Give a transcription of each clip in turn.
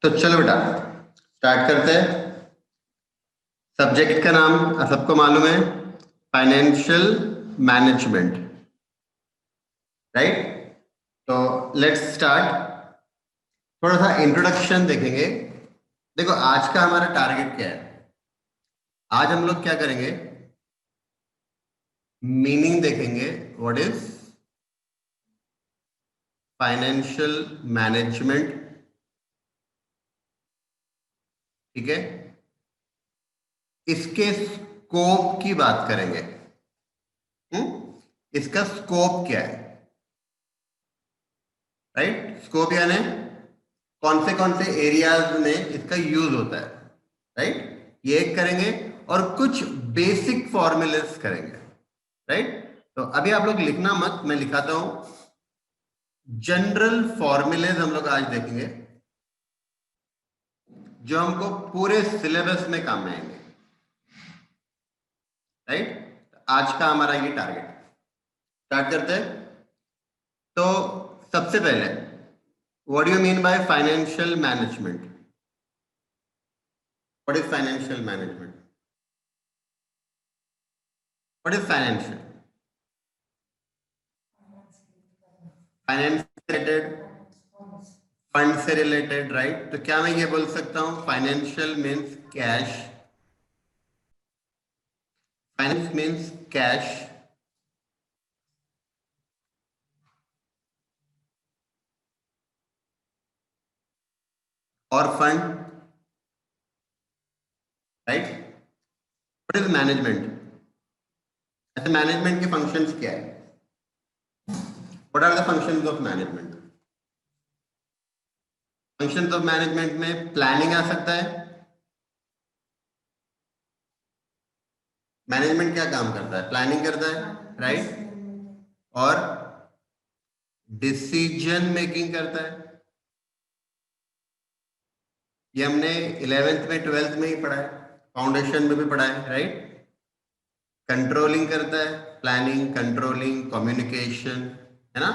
तो चलो बेटा स्टार्ट करते हैं। सब्जेक्ट का नाम सबको मालूम है, फाइनेंशियल मैनेजमेंट, राइट। तो लेट्स स्टार्ट। थोड़ा सा इंट्रोडक्शन देखेंगे। देखो आज का हमारा टारगेट क्या है। आज हम लोग क्या करेंगे, मीनिंग देखेंगे। व्हाट इज फाइनेंशियल मैनेजमेंट, ठीक है। इसके स्कोप की बात करेंगे। इसका स्कोप क्या है, राइट। स्कोप यानी कौन से एरियाज में इसका यूज होता है, राइट। ये एक करेंगे और कुछ बेसिक फॉर्मूलेस करेंगे, राइट। तो अभी आप लोग लिखना मत, मैं लिखाता हूं। जनरल फॉर्मूलेस हम लोग आज देखेंगे जो हमको पूरे सिलेबस में काम में आएंगे, राइट। आज का हमारा ये टारगेट। स्टार्ट करते हैं। तो सबसे पहले what do you mean by financial management? What is financial management? What is financial? Finance से रिलेटेड, फंड से रिलेटेड, राइट। तो क्या मैं ये बोल सकता हूं financial means cash, finance means cash, और fund, right. What is management? ऐसे मैनेजमेंट के फंक्शंस क्या है? What are the functions of management? Functions of management में प्लानिंग आ सकता है। मैनेजमेंट क्या काम करता है? प्लानिंग करता है, राइट। और डिसीजन मेकिंग करता है। ये हमने 11th में 12th में ही पढ़ा है, फाउंडेशन में भी पढ़ा है, राइट। कंट्रोलिंग करता है, प्लानिंग, कंट्रोलिंग, कम्युनिकेशन, है ना।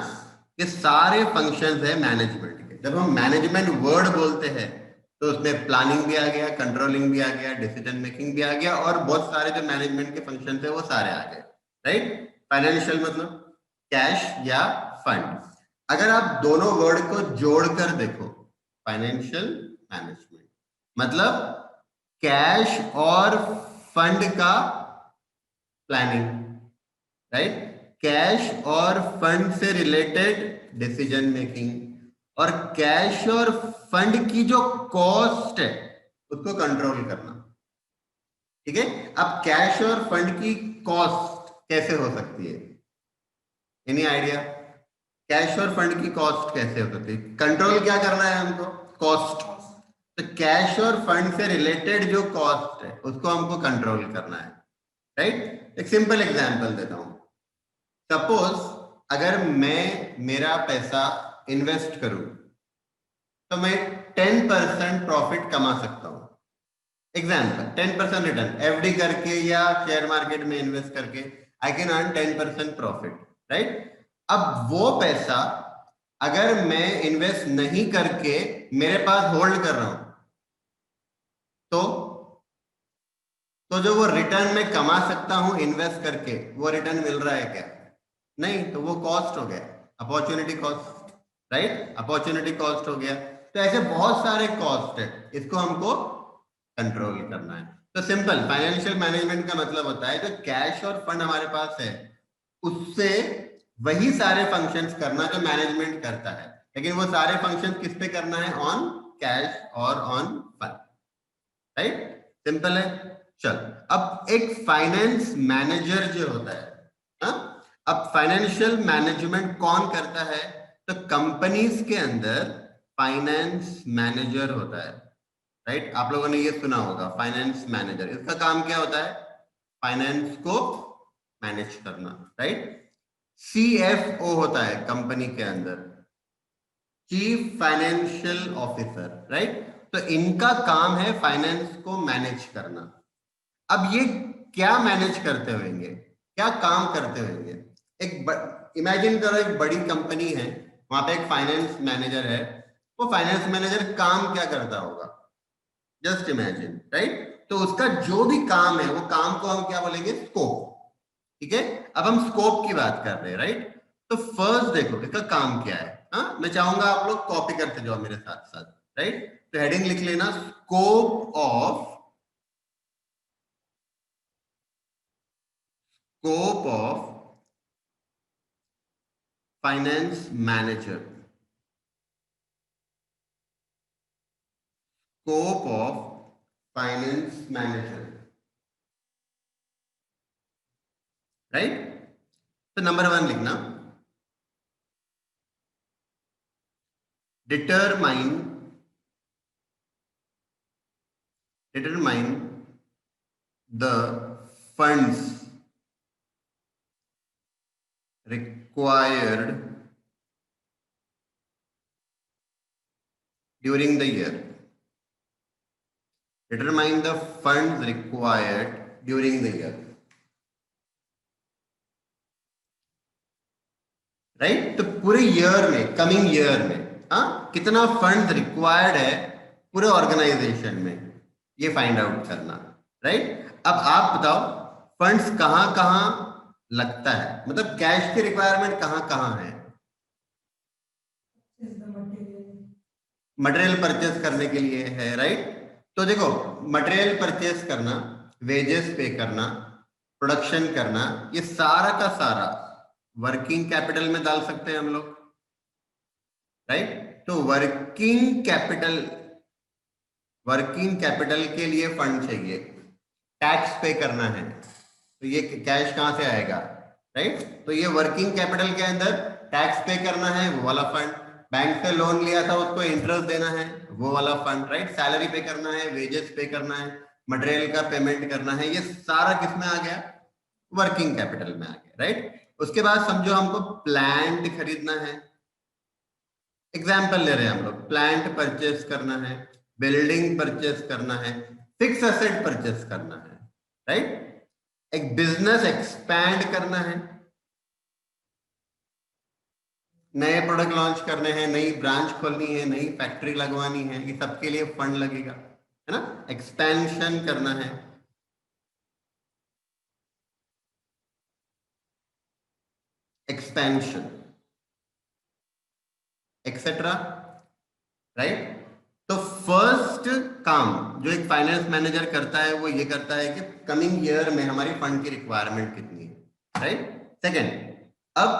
ये सारे फंक्शंस है मैनेजमेंट के। जब हम मैनेजमेंट वर्ड बोलते हैं तो उसमें प्लानिंग भी आ गया, कंट्रोलिंग भी आ गया, डिसीजन मेकिंग भी आ गया, और बहुत सारे जो मैनेजमेंट के फंक्शन है वो सारे आ गए, राइट। फाइनेंशियल मतलब कैश या फंड। अगर आप दोनों वर्ड को जोड़कर देखो, फाइनेंशियल मैनेजमेंट मतलब कैश और फंड का प्लानिंग, राइट। कैश और फंड से रिलेटेड डिसीजन मेकिंग, और कैश और फंड की जो कॉस्ट है उसको कंट्रोल करना, ठीक है। अब कैश और फंड की कॉस्ट कैसे हो सकती है? Any idea? कैश और फंड की कॉस्ट कैसे हो सकती है? कंट्रोल क्या करना है हमको? कॉस्ट। तो कैश और फंड से रिलेटेड जो कॉस्ट है उसको हमको कंट्रोल करना है, राइट। एक सिंपल एग्जांपल देता हूं। सपोज अगर मैं मेरा पैसा इन्वेस्ट करूं तो मैं 10% प्रॉफिट कमा सकता हूं। एग्जाम्पल 10% रिटर्न एफडी करके या शेयर मार्केट में इन्वेस्ट करके I can earn 10% profit, right. अब वो पैसा अगर मैं इन्वेस्ट नहीं करके मेरे पास होल्ड कर रहा हूं तो जो वो रिटर्न मैं कमा सकता हूं इन्वेस्ट करके, वो रिटर्न मिल रहा है क्या? नहीं। तो वो कॉस्ट हो गया, opportunity cost, right. Opportunity cost हो गया। तो ऐसे बहुत सारे कॉस्ट है, इसको हमको कंट्रोल करना है। तो सिंपल फाइनेंशियल मैनेजमेंट का मतलब होता है जो कैश और फंड हमारे पास है उससे वही सारे फंक्शंस करना जो मैनेजमेंट करता है, लेकिन वो सारे फंक्शंस किस पे करना है? ऑन कैश और ऑन फंड, राइट। सिंपल है। चल, अब एक फाइनेंस मैनेजर जो होता है, हाँ? अब फाइनेंशियल मैनेजमेंट कौन करता है? तो कंपनीज के अंदर फाइनेंस मैनेजर होता है, राइट। आप लोगों ने ये सुना होगा फाइनेंस मैनेजर। इसका काम क्या होता है? फाइनेंस को मैनेज करना, राइट। सीएफओ होता है कंपनी के अंदर, चीफ फाइनेंशियल ऑफिसर, राइट। तो इनका काम है फाइनेंस को मैनेज करना। अब ये क्या मैनेज करते होंगे, क्या काम करते होंगे? एक इमेजिन करो एक बड़ी कंपनी है, वहां पे एक फाइनेंस मैनेजर है, वो फाइनेंस मैनेजर काम क्या करता होगा, जस्ट इमेजिन, राइट। तो उसका जो भी काम है वो काम को हम क्या बोलेंगे, स्कोप। ठीक है, अब हम स्कोप की बात कर रहे हैं, राइट। तो फर्स्ट देखो इसका काम क्या है। हाँ, मैं चाहूंगा आप लोग कॉपी करते जाओ मेरे साथ साथ, राइट। तो हेडिंग लिख लेना, scope of finance manager, scope of finance manager, right. तो नंबर 1 लिखना, determine the funds required during the year. Determine the funds required during the year. Right, तो पूरे ईयर में, कमिंग ईयर में, हाँ, कितना फंड रिक्वायर्ड है पूरे ऑर्गेनाइजेशन में, ये फाइंड आउट करना, राइट। अब आप बताओ फंड्स कहां कहां लगता है, मतलब कैश की रिक्वायरमेंट कहां कहां है। मटेरियल परचेस करने के लिए है, राइट। तो देखो, मटेरियल परचेस करना, वेजेस पे करना, प्रोडक्शन करना, ये सारा का सारा वर्किंग कैपिटल में डाल सकते हैं हम लोग, राइट। तो वर्किंग कैपिटल के लिए फंड चाहिए, टैक्स पे करना है, तो ये कैश कहां से आएगा, राइट। तो ये वर्किंग कैपिटल के अंदर टैक्स पे करना है, वो वाला फंड। बैंक से लोन लिया था, उसको इंटरेस्ट देना है, वो वाला फंड, राइट। सैलरी पे करना है, वेजेस पे करना है, मटेरियल का पेमेंट करना है, ये सारा किसमें आ गया, वर्किंग कैपिटल में आ गया, राइट। उसके बाद समझो हमको प्लांट खरीदना है, एग्जाम्पल ले रहे हैं हम लोग, प्लांट परचेस करना है, बिल्डिंग परचेस करना है, फिक्स एसेट परचेस करना है, राइट। एक बिजनेस एक्सपैंड करना है, नए प्रोडक्ट लॉन्च करने हैं, नई ब्रांच खोलनी है, नई फैक्ट्री लगवानी है, ये सबके लिए फंड लगेगा, है ना। एक्सपेंशन करना है, एक्सपेंशन एक्सेट्रा, राइट। तो फर्स्ट काम जो एक फाइनेंस मैनेजर करता है वो ये करता है कि कमिंग ईयर में हमारी फंड की रिक्वायरमेंट कितनी है, राइट। सेकंड, अब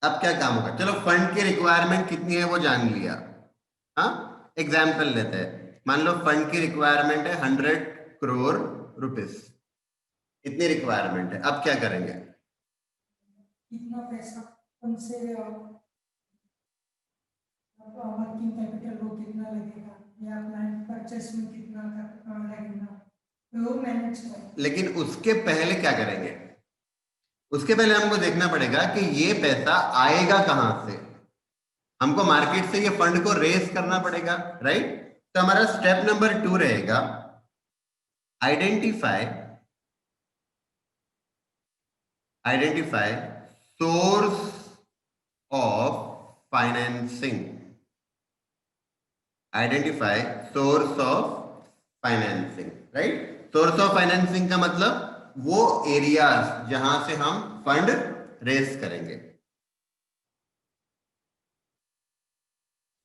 क्या काम होगा, चलो फंड की रिक्वायरमेंट कितनी है वो जान लिया। हाँ, एग्जाम्पल लेते हैं, मान लो फंड की रिक्वायरमेंट है 100 करोड़ रुपीस, इतनी रिक्वायरमेंट है। अब क्या करेंगे, कितना पैसा उनसे वर्किंग कैपिटल को कितना लगेगा या प्लांट परचेस में कितना लगेगा, वो मैनेज करें। लेकिन उसके पहले क्या करेंगे, उसके पहले हमको देखना पड़ेगा कि ये पैसा आएगा कहां से। हमको मार्केट से ये फंड को रेस करना पड़ेगा, राइट। तो हमारा स्टेप नंबर 2 रहेगा, identify identify source of financing, identify source of financing, right. Source of financing का मतलब वो एरियाज जहां से हम फंड रेस करेंगे।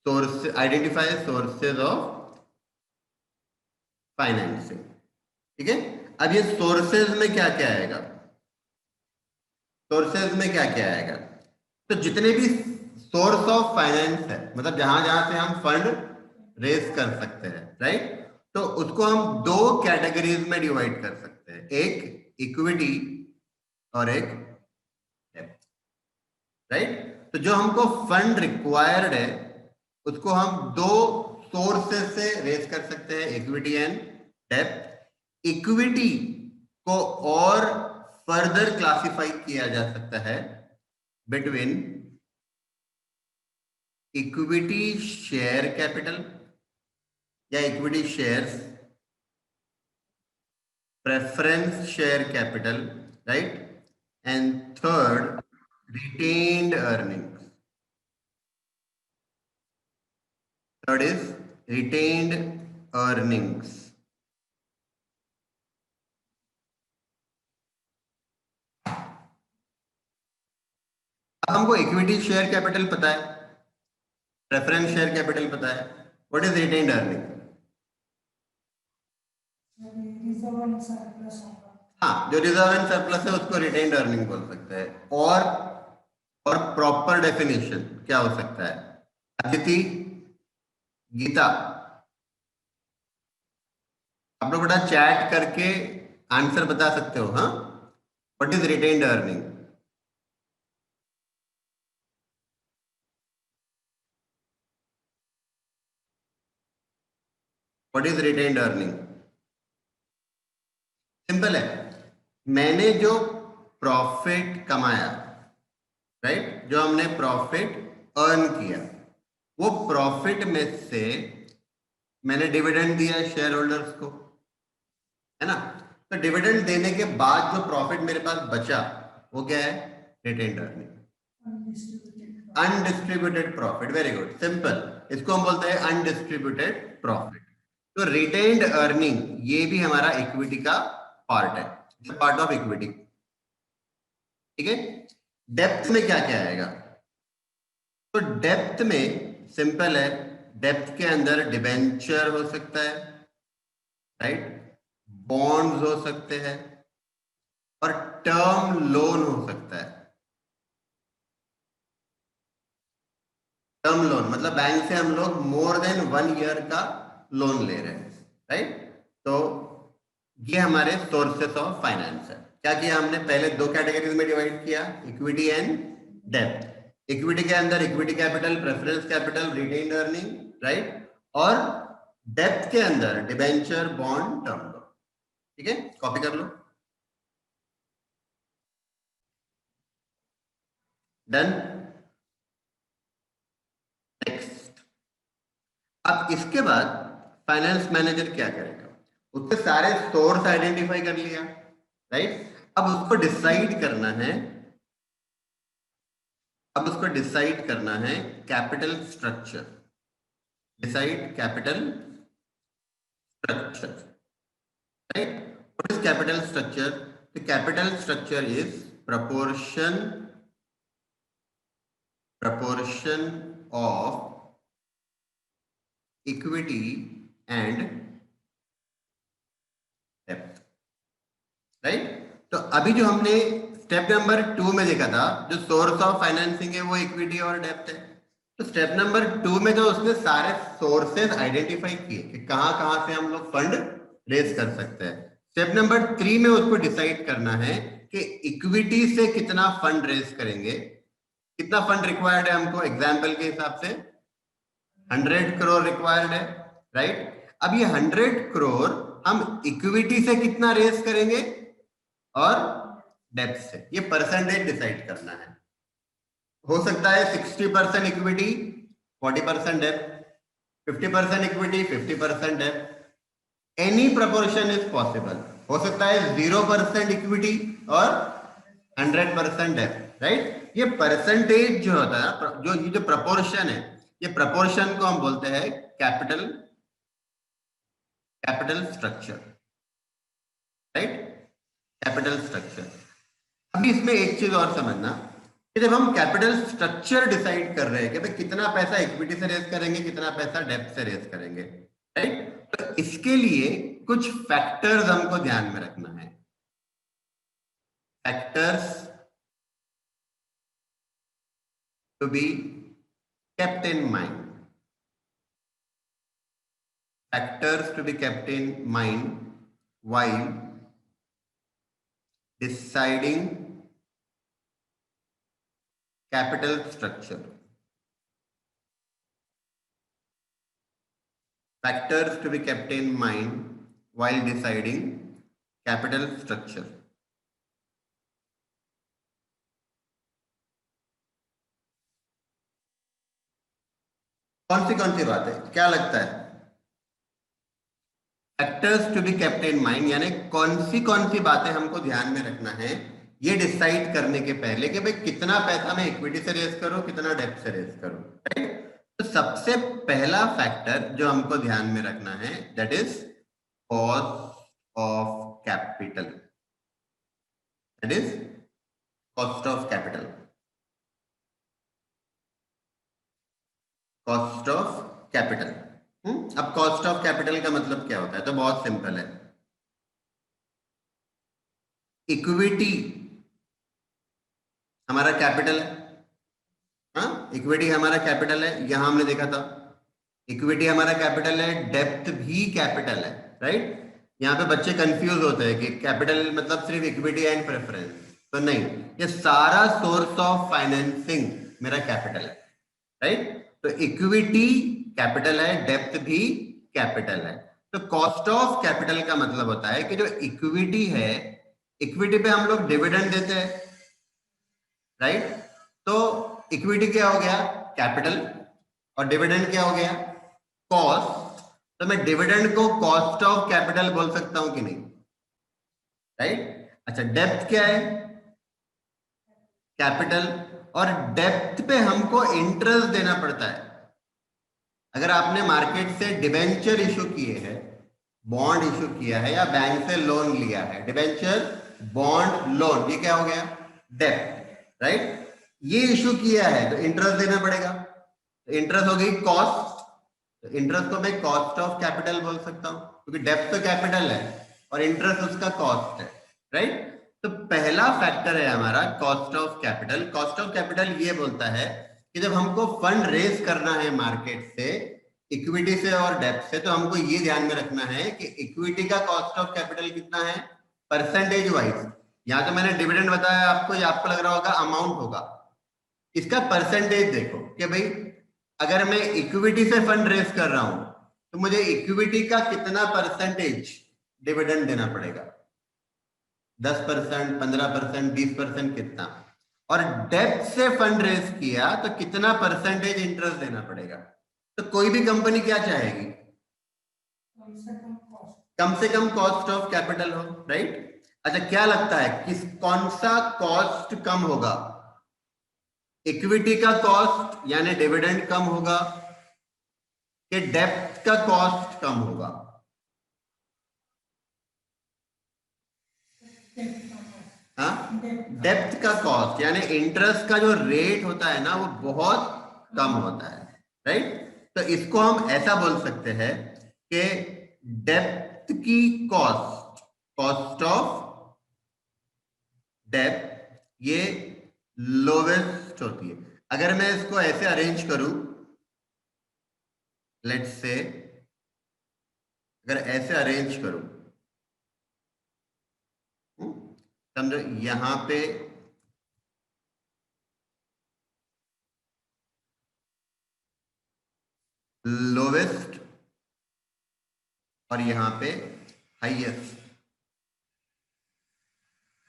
Source, identify sources of financing, ठीक है। अब ये सोर्सेज में क्या क्या आएगा, सोर्सेज में क्या क्या आएगा, तो जितने भी सोर्स ऑफ फाइनेंस है, मतलब जहां जहां से हम फंड रेस कर सकते हैं, राइट। तो उसको हम दो कैटेगरीज में डिवाइड कर सकते हैं, एक इक्विटी और एक डेब्ट, राइट। तो जो हमको फंड रिक्वायर्ड है उसको हम दो सोर्सेस से रेस कर सकते हैं, इक्विटी एंड डेब्ट। इक्विटी को और फर्दर क्लासिफाई किया जा सकता है बिटवीन इक्विटी शेयर कैपिटल या equity shares, preference share capital, right, and third retained earnings, third is retained earnings. अब हमको इक्विटी शेयर कैपिटल पता है, प्रेफरेंस शेयर कैपिटल पता है, what is retained earning? Reserve and surplus होगा। हाँ, जो रिजर्व एंड सरप्लस है उसको रिटेन्ड अर्निंग बोल सकते हैं। और प्रॉपर डेफिनेशन क्या हो सकता है? अदिति, गीता, आप लोग बेटा चैट करके आंसर बता सकते हो। हाँ, what is retained earning? What is retained earning? Simple है, मैंने जो प्रॉफिट कमाया, राइट, जो हमने प्रॉफिट अर्न किया, वो प्रॉफिट में से मैंने डिविडेंड दिया शेयर होल्डर्स को, है ना? तो डिविडेंड देने के बाद जो प्रॉफिट मेरे पास बचा वो क्या है? Retained earning, undistributed profit. Very good, simple, इसको हम बोलते हैं अनडिस्ट्रीब्यूटेड प्रॉफिट। तो रिटेन्ड अर्निंग ये भी हमारा इक्विटी का पार्ट है, पार्ट ऑफ इक्विटी। ठीक है, डेप्थ में क्या क्या आएगा? तो डेप्थ में सिंपल है, डेप्थ के अंदर डिबेंचर हो सकता है, राइट, बॉन्ड्स हो सकते हैं और टर्म लोन हो सकता है। टर्म लोन मतलब बैंक से हम लोग मोर देन 1 ईयर का लोन ले रहे हैं, राइट। तो ये हमारे सोर्सेस ऑफ फाइनेंस है। क्या किया हमने? पहले दो कैटेगरीज में डिवाइड किया, इक्विटी एंड डेप्थ। इक्विटी के अंदर equity capital, preference capital, retained earning, right, और डेप्थ के अंदर डिबेंचर, बॉन्ड, टर्म लोन। ठीक है, कॉपी कर लो। डन। नेक्स्ट, अब इसके बाद फाइनेंस मैनेजर क्या करेगा? उसके सारे सोर्स आइडेंटिफाई कर लिया, राइट। अब उसको डिसाइड करना है, capital structure. Decide capital structure, right. What is capital structure? The capital structure is proportion of equity and depth, right. तो अभी जो हमने स्टेप नंबर 2 में देखा था, जो सोर्स ऑफ फाइनेंसिंग है वो इक्विटी और डेप्थ है। तो स्टेप नंबर 2 में जो उसने सारे सोर्सेज आइडेंटिफाई किए कि कहां से हम लोग फंड रेज कर सकते हैं, स्टेप नंबर 3 में उसको डिसाइड करना है कि इक्विटी से कितना फंड रेज करेंगे, कितना फंड रिक्वायर्ड है हमको। एग्जाम्पल के हिसाब से 100 करोड़ रिक्वायर्ड है, राइट। अब ये 100 करोड़ हम इक्विटी से कितना रेज करेंगे और डेप्थ से, ये परसेंटेज डिसाइड करना है। हो सकता है 60% equity 40% depth, 50% equity 50% depth, any proportion is possible. हो सकता है 0% इक्विटी और 100% डेप्थ, राइट। ये परसेंटेज जो होता है, जो प्रपोर्शन है, ये प्रपोर्शन को हम बोलते हैं capital structure, right, capital structure. अभी इसमें एक चीज और समझना कि जब हम कैपिटल स्ट्रक्चर डिसाइड कर रहे हैं कि भाई कितना पैसा इक्विटी से रेज करेंगे, कितना पैसा डेप्थ से रेज करेंगे, राइट, तो इसके लिए कुछ फैक्टर्स हमको ध्यान में रखना है। Factors to be kept in mind, factors to be kept in mind while deciding capital structure. Factors to be kept in mind while deciding capital structure. कौन सी बात है, क्या लगता है? Factors to be kept in mind यानी कौन सी बातें हमको ध्यान में रखना है ये डिसाइड करने के पहले कि भाई कितना पैसा मैं इक्विटी से रेज करूं, कितना डेप्थ से रेज करूं, राइट। तो सबसे पहला फैक्टर जो हमको ध्यान में रखना है that is cost of capital, that is cost of capital. Cost of capital. अब कॉस्ट ऑफ कैपिटल का मतलब क्या होता है? तो बहुत सिंपल है। इक्विटी हमारा कैपिटल है, हाँ, इक्विटी हमारा कैपिटल है, यहां हमने देखा था इक्विटी हमारा कैपिटल है, डेप्थ भी कैपिटल है, राइट। यहाँ पे बच्चे कंफ्यूज होते हैं कि कैपिटल मतलब सिर्फ इक्विटी एंड प्रेफरेंस, तो नहीं, ये सारा सोर्स ऑफ फाइनेंसिंग मेरा कैपिटल है, राइट। तो इक्विटी कैपिटल है, डेप्थ भी कैपिटल है। तो कॉस्ट ऑफ कैपिटल का मतलब होता है कि जो इक्विटी है, इक्विटी पे हम लोग डिविडेंड देते हैं, राइट। तो इक्विटी क्या हो गया? कैपिटल। और डिविडेंड क्या हो गया? कॉस्ट। तो मैं डिविडेंड को कॉस्ट ऑफ कैपिटल बोल सकता हूं कि नहीं? राइट। अच्छा, डेप्थ क्या है? कैपिटल। और डेप्थ पे हमको इंटरेस्ट देना पड़ता है। अगर आपने मार्केट से डिबेंचर इशू किए हैं, बॉन्ड इशू किया है या बैंक से लोन लिया है, डिबेंचर, बॉन्ड, लोन, ये क्या हो गया? Depth, right. ये इशू किया है तो इंटरेस्ट देना पड़ेगा, तो इंटरेस्ट हो गई कॉस्ट। तो इंटरेस्ट को मैं कॉस्ट ऑफ कैपिटल बोल सकता हूं क्योंकि डेप्थ तो कैपिटल है और इंटरेस्ट उसका कॉस्ट है, राइट। तो पहला फैक्टर है हमारा cost of capital. Cost of capital ये बोलता है कि जब हमको फंड रेज करना है मार्केट से, इक्विटी से और डेप्थ से, तो हमको ये ध्यान में रखना है कि इक्विटी का कॉस्ट ऑफ कैपिटल कितना है परसेंटेज वाइज। यहां तो मैंने डिविडेंड बताया आपको, ये आपको लग रहा होगा अमाउंट होगा, इसका परसेंटेज देखो कि भाई अगर मैं इक्विटी से फंड रेज कर रहा हूं तो मुझे इक्विटी का कितना परसेंटेज डिविडेंड देना पड़ेगा? 10%, 15%, 20%, कितना? और डेप्थ से फंड रेज किया तो कितना परसेंटेज इंटरेस्ट देना पड़ेगा? तो कोई भी कंपनी क्या चाहेगी? कम से कम कॉस्ट ऑफ कैपिटल हो, राइट। अच्छा, क्या लगता है कौन सा कॉस्ट कम होगा? इक्विटी का कॉस्ट यानी डिविडेंड कम होगा कि डेप्थ का कॉस्ट कम होगा? हाँ, डेप्थ का कॉस्ट यानी इंटरेस्ट का जो रेट होता है ना वो बहुत कम होता है, राइट। तो इसको हम ऐसा बोल सकते हैं कि डेप्थ की कॉस्ट, कॉस्ट ऑफ डेप्थ, ये लोवेस्ट होती है। अगर मैं इसको ऐसे अरेंज करूं, लेट्स से अगर ऐसे अरेंज करूं, समझो यहां पे लोवेस्ट और यहां पे हाईएस्ट,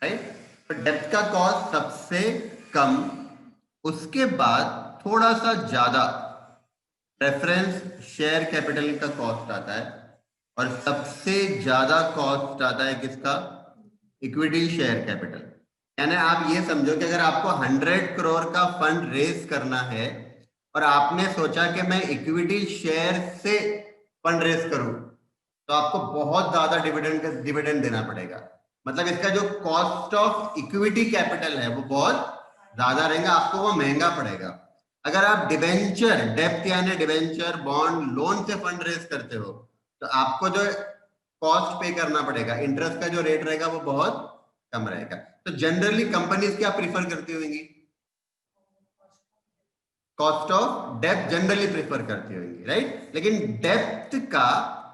राइट। तो डेप्थ का कॉस्ट सबसे कम, उसके बाद थोड़ा सा ज्यादा प्रेफरेंस शेयर कैपिटल का कॉस्ट आता है, और सबसे ज्यादा कॉस्ट आता है किसका? Equity share capital. यानी आप ये समझो कि अगर आपको 100 करोड़ का फंड रेज करना है और आपने सोचा कि मैं इक्विटी शेयर से फंड रेज करूं, तो आपको बहुत ज्यादा डिविडेंड देना पड़ेगा। मतलब इसका जो कॉस्ट ऑफ इक्विटी कैपिटल है वो बहुत ज्यादा रहेगा, आपको वो महंगा पड़ेगा। अगर आप डिबेंचर, डेप्थ यानी डिबेंचर, बॉन्ड, लोन से फंड रेज करते हो तो आपको जो कॉस्ट पे करना पड़ेगा, इंटरेस्ट का जो रेट रहेगा वो बहुत कम रहेगा। तो जनरली कंपनीज क्या प्रीफर करती होंगी? Cost of depth generally prefer करती होंगी, राइट। लेकिन डेप्थ का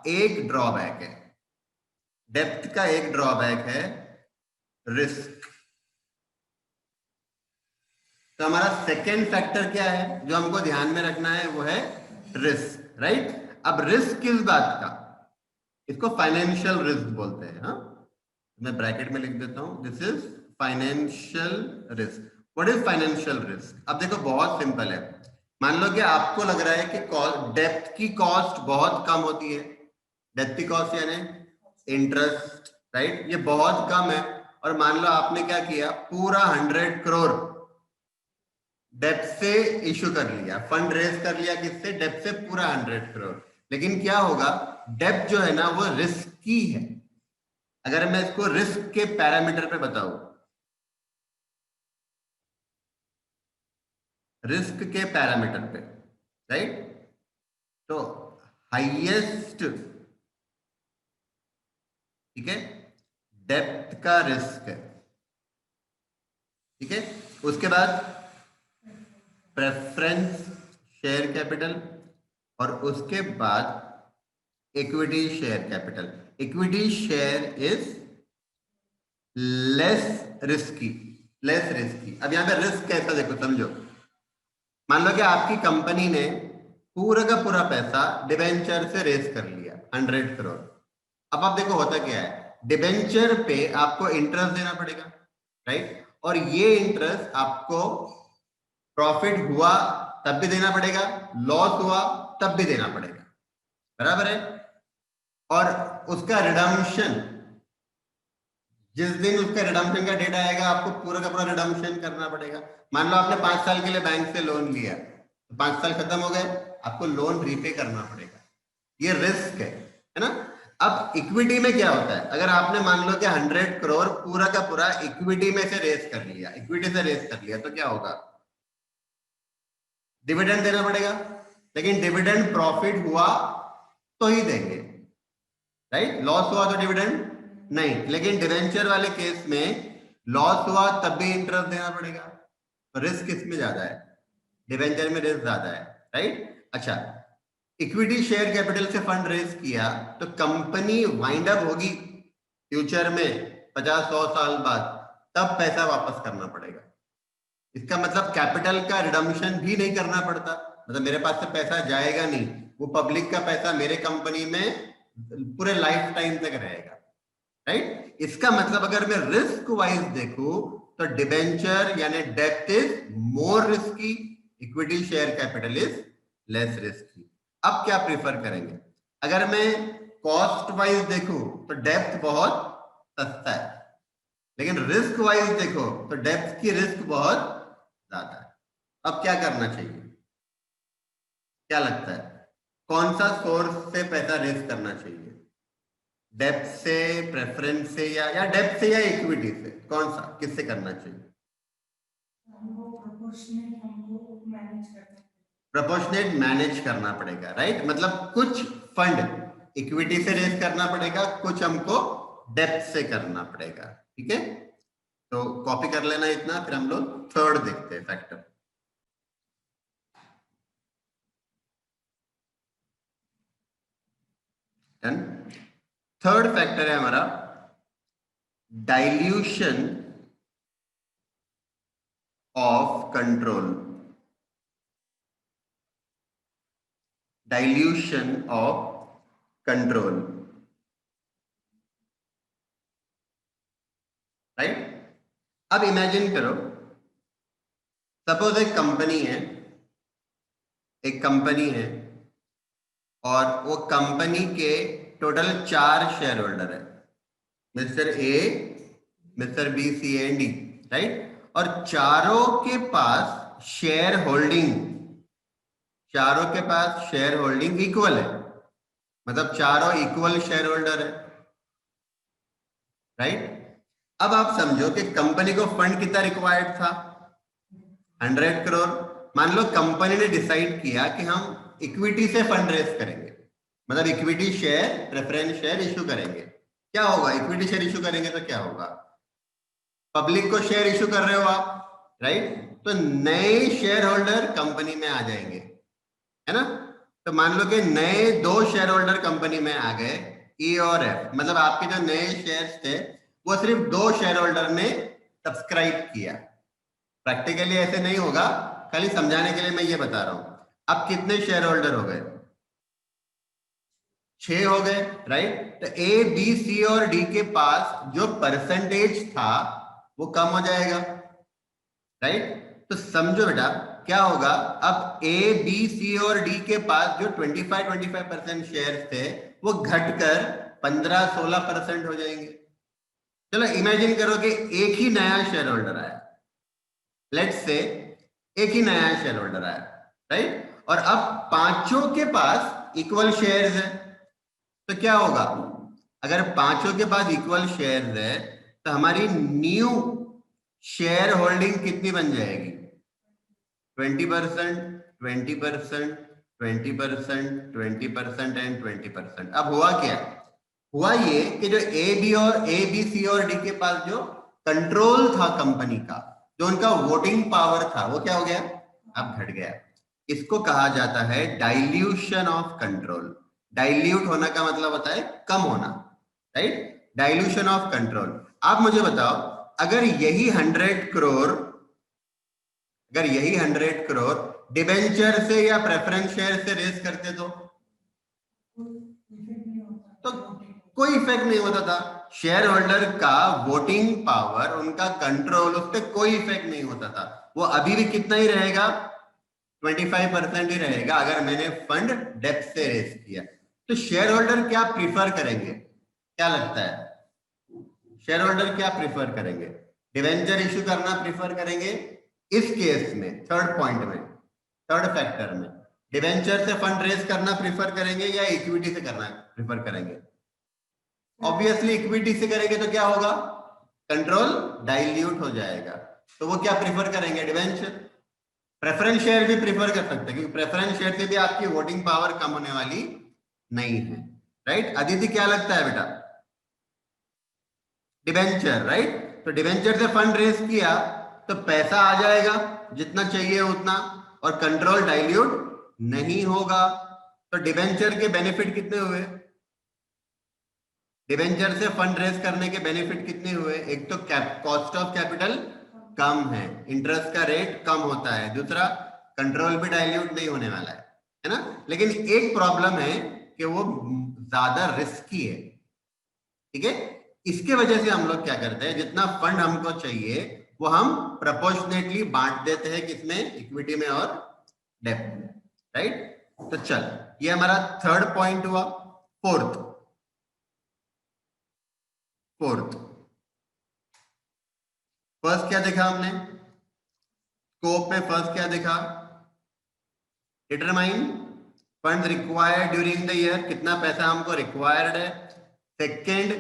एक ड्रॉबैक है, डेप्थ का एक ड्रॉबैक है रिस्क। तो हमारा सेकेंड फैक्टर क्या है जो हमको ध्यान में रखना है? वो है रिस्क, राइट। अब रिस्क किस बात का? इसको फाइनेंशियल रिस्क बोलते हैं। हाँ, मैं ब्रैकेट में लिख देता हूं, this is financial risk. What is financial risk? अब देखो बहुत सिंपल है। मान लो कि आपको लग रहा है कि डेप्थ की कॉस्ट बहुत कम होती है, डेप्थ की कॉस्ट यानी इंटरेस्ट, राइट, ये बहुत कम है। और मान लो आपने क्या किया, पूरा 100 करोड़ डेप्थ से इशू कर लिया, फंड रेज कर लिया, किससे? डेप्थ से, पूरा 100 करोड़। लेकिन क्या होगा, डेप्थ जो है ना वो रिस्की है। अगर मैं इसको रिस्क के पैरामीटर पे बताऊं, रिस्क के पैरामीटर पे, राइट, तो हाईएस्ट, ठीक है, डेप्थ का रिस्क है, ठीक है। उसके बाद प्रेफरेंस शेयर कैपिटल, और उसके बाद equity share capital. Equity share is less risky, less risky. अब यहां पे रिस्क कैसा, देखो समझो, मान लो कि आपकी कंपनी ने पूरा का पूरा पैसा डिबेंचर से रेस कर लिया 100 करोड़। अब आप देखो होता क्या है, डिबेंचर पे आपको इंटरेस्ट देना पड़ेगा, राइट, और ये इंटरेस्ट आपको प्रॉफिट हुआ तब भी देना पड़ेगा, लॉस हुआ तब भी देना पड़ेगा, बराबर है। और उसका रिडम्पशन, जिस दिन उसका रिडम्पशन का डेट आएगा आपको पूरा का पूरा रिडम्पशन करना पड़ेगा। मान लो आपने 5 साल के लिए बैंक से लोन लिया, तो 5 साल खत्म हो गए, आपको लोन रीपे करना पड़ेगा, ये रिस्क है ना। अब इक्विटी में क्या होता है, अगर आपने मान लो कि 100 करोड़ पूरा का पूरा इक्विटी में से रेस कर लिया, इक्विटी से रेस कर लिया, तो क्या होगा, डिविडेंड देना पड़ेगा। लेकिन डिविडेंड प्रॉफिट हुआ तो ही देंगे, राइट, लॉस हुआ तो डिविडेंड नहीं। लेकिन डिवेंचर वाले केस में लॉस हुआ तब भी इंटरेस्ट देना पड़ेगा, तो रिस्क किसमें ज्यादा है, डिवेंचर में रिस्क ज्यादा है, राइट। अच्छा, इक्विटी शेयर कैपिटल से फंड रेज किया तो कंपनी वाइंड अप होगी फ्यूचर में 50-100 साल बाद, तब पैसा वापस करना पड़ेगा। इसका मतलब कैपिटल का रिडम्पशन भी नहीं करना पड़ता, मतलब मेरे पास से पैसा जाएगा नहीं, वो पब्लिक का पैसा मेरे कंपनी में पूरे लाइफ टाइम तक रहेगा, राइट। इसका मतलब अगर मैं रिस्क वाइज देखूं तो डिबेंचर यानी depth is more risky, equity share capital is less risky. अब क्या प्रीफर करेंगे, अगर मैं कॉस्ट वाइज देखूं तो डेप्थ बहुत सस्ता है, लेकिन रिस्क वाइज देखो तो डेप्थ की रिस्क बहुत ज्यादा है। अब क्या करना चाहिए, क्या लगता है, कौन सा सोर्स से पैसा रेज करना चाहिए, डेप्थ से, प्रेफरेंस से, या डेप्थ से या इक्विटी से, कौन सा, किससे करना चाहिए? हमको प्रोपोर्शनेट हमको मैनेज करना है। प्रोपोर्शनेट मैनेज करना पड़ेगा, राइट, मतलब कुछ फंड इक्विटी से रेज करना पड़ेगा, कुछ हमको डेप्थ से करना पड़ेगा, ठीक है। तो कॉपी कर लेना इतना, फिर हम लोग थर्ड देखते हैं फैक्टर। डन। थर्ड फैक्टर है हमारा dilution of control, dilution of control, right. अब इमेजिन करो, सपोज एक कंपनी है, एक कंपनी है, और वो कंपनी के टोटल 4 शेयर होल्डर है, mister A, mister B, C and D, right. और चारों के पास शेयर होल्डिंग, चारों के पास शेयर होल्डिंग इक्वल है, मतलब चारों इक्वल शेयर होल्डर है, राइट। अब आप समझो कि कंपनी को फंड कितना रिक्वायर्ड था, 100 करोड़। मान लो कंपनी ने डिसाइड किया कि हम इक्विटी से फंड रेज करेंगे, मतलब equity share, preference share issue करेंगे। क्या होगा, इक्विटी शेयर इश्यू करेंगे तो क्या होगा, पब्लिक को शेयर इश्यू कर रहे हो आप, राइट, तो नए शेयर होल्डर कंपनी में आ जाएंगे, है ना। तो मान लो कि नए 2 शेयर होल्डर कंपनी में आ गए, ई और एफ, मतलब आपके जो नए शेयर्स थे वो सिर्फ 2 शेयर होल्डर ने सब्सक्राइब किया। प्रैक्टिकली ऐसे नहीं होगा, खाली समझाने के लिए मैं ये बता रहा हूं। अब कितने शेयर होल्डर हो गए, 6 हो गए, राइट। तो ए, बी, सी और डी के पास जो परसेंटेज था वो कम हो जाएगा, राइट। तो समझो बेटा क्या होगा, अब ए, बी, सी और डी के पास जो 25% शेयर थे वो घटकर 15-16% हो जाएंगे। चलो इमेजिन करो कि एक ही नया शेयर होल्डर आया, लेट्स से एक ही नया शेयर होल्डर आया, राइट। और अब पांचों के पास इक्वल शेयर्स है, तो क्या होगा, अगर पांचों के पास इक्वल शेयर्स है तो हमारी न्यू शेयर होल्डिंग कितनी बन जाएगी, 20%, 20%, 20%, 20% एंड 20%। अब हुआ क्या, हुआ ये कि जो ए बी सी और डी के पास जो कंट्रोल था कंपनी का, जो उनका वोटिंग पावर था, वो क्या हो गया, अब घट गया। इसको कहा जाता है डाइल्यूशन ऑफ कंट्रोल। डाइल्यूट होना का मतलब होता है कम होना, राइट, डाइल्यूशन ऑफ कंट्रोल। आप मुझे बताओ, अगर यही 100 करोड़, अगर यही 100 करोड़ डिबेंचर से या प्रेफरेंस शेयर से रेस करते तो कोई इफेक्ट नहीं होता था। शेयर होल्डर का वोटिंग पावर, उनका कंट्रोल, उस पर कोई इफेक्ट नहीं होता था। वो अभी भी कितना ही रहेगा, 25% ही रहेगा अगर मैंने फंड डेप्थ से रेस किया। तो शेयर होल्डर क्या प्रीफर करेंगे, क्या लगता है, शेयर होल्डर क्या प्रीफर करेंगे, डिवेंचर इश्यू करना प्रीफर करेंगे इस केस में, थर्ड पॉइंट में, थर्ड फैक्टर में, डिवेंचर से फंड रेस करना प्रीफर करेंगे या इक्विटी से करना प्रीफर करेंगे। ऑब्वियसली इक्विटी से करेंगे तो क्या होगा, कंट्रोल डाइल्यूट हो जाएगा, तो वो क्या प्रीफर करेंगे, डिवेंचर। प्रेफरेंस शेयर भी प्रीफर कर सकते हैं, क्योंकि प्रेफरेंस शेयर से भी आपकी वोटिंग पावर कम होने वाली नहीं है, राइट। अदिति क्या लगता है बेटा, डिवेंचर, राइट। तो डिवेंचर से फंड रेस किया तो पैसा आ जाएगा जितना चाहिए उतना, और कंट्रोल डाइल्यूट नहीं होगा। तो डिवेंचर के बेनिफिट कितने हुए, डिवेंचर से फंड रेस करने के बेनिफिट कितने हुए, एक तो कॉस्ट ऑफ कैपिटल कम है, इंटरेस्ट का रेट कम होता है, दूसरा कंट्रोल भी डाइल्यूट नहीं होने वाला है ना। लेकिन एक प्रॉब्लम है कि वो ज्यादा रिस्की है, ठीक है। इसके वजह से हम लोग क्या करते हैं, जितना फंड हमको चाहिए वो हम प्रोपोर्शनेटली बांट देते हैं, किसमें, इक्विटी में और डेब्ट में, राइट। तो चल, ये हमारा थर्ड पॉइंट हुआ। फोर्थ, फोर्थ, फर्स्ट क्या देखा हमने, स्कोप में फर्स्ट क्या देखा, determine fund required during the year, कितना पैसा हमको रिक्वायर्ड है। सेकेंड,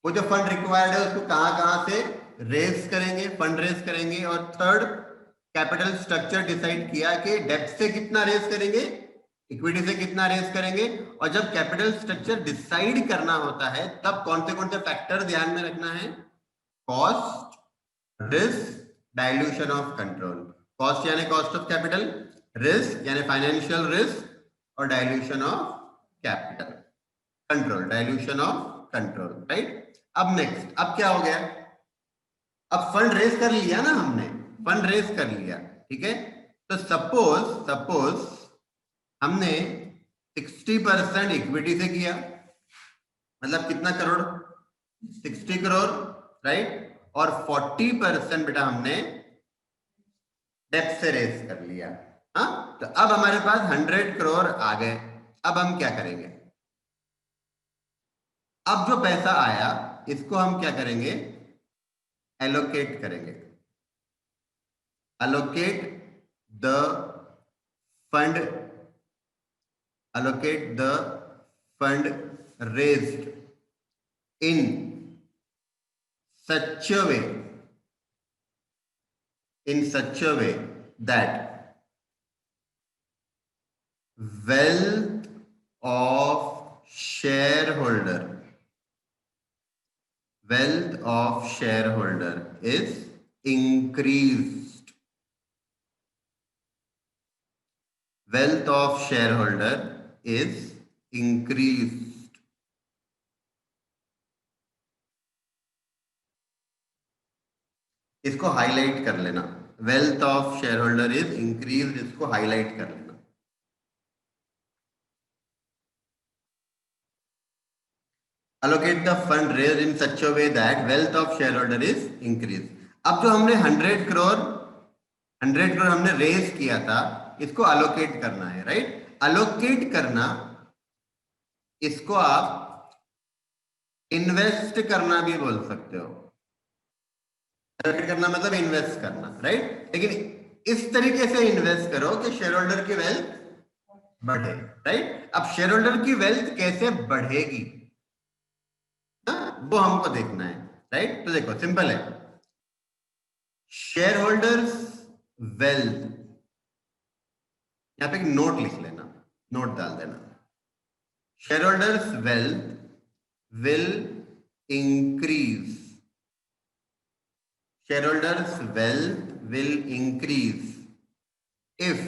वो जो फंड रिक्वायर्ड है उसको कहां कहां से रेस करेंगे, फंड रेस करेंगे। और थर्ड, कैपिटल स्ट्रक्चर डिसाइड किया कि डेब्ट से कितना रेस करेंगे, इक्विटी से कितना रेस करेंगे। और जब कैपिटल स्ट्रक्चर डिसाइड करना होता है तब कौन से फैक्टर ध्यान में रखना है, cost, risk, dilution of control. Cost यानी कॉस्ट ऑफ कैपिटल, रिस्क यानी फाइनेंशियल रिस्क, और dilution of capital, control, dilution of control, right. अब नेक्स्ट, अब क्या हो गया, अब फंड रेस कर लिया ना हमने, फंड रेस कर लिया, ठीक है। तो सपोज सपोज हमने 60% इक्विटी से किया, मतलब कितना करोड़, 60 करोड़, राइट। और 40% बेटा हमने डेप्थ से रेस कर लिया। हाँ, तो अब हमारे पास 100 करोड़ आ गए। अब हम क्या करेंगे, अब जो पैसा आया इसको हम क्या करेंगे, एलोकेट करेंगे। allocate the fund, allocate the fund raised in such a way, in such a way that wealth of shareholder, wealth of shareholder is increased, wealth of shareholder is increased। इसको हाईलाइट कर लेना, wealth of share holder is increase, इसको highlight कर लेना। allocate the fund raised in such a way that wealth of shareholder is increased। अब जो हमने 100 करोड़ हमने रेज किया था, इसको अलोकेट करना है, राइट। अलोकेट करना, इसको आप इन्वेस्ट करना भी बोल सकते हो। अलोकेट करना मतलब इन्वेस्ट करना, राइट। लेकिन इस तरीके से इन्वेस्ट करो कि शेयर होल्डर की वेल्थ बढ़े, राइट। अब शेयर होल्डर की वेल्थ कैसे बढ़ेगी वो हमको देखना है, राइट। तो देखो सिंपल है, शेयर होल्डर्स वेल्थ, यहां पे एक नोट लिख लेना, नोट डाल देना, share holders wealth will increase, shareholders wealth will increase if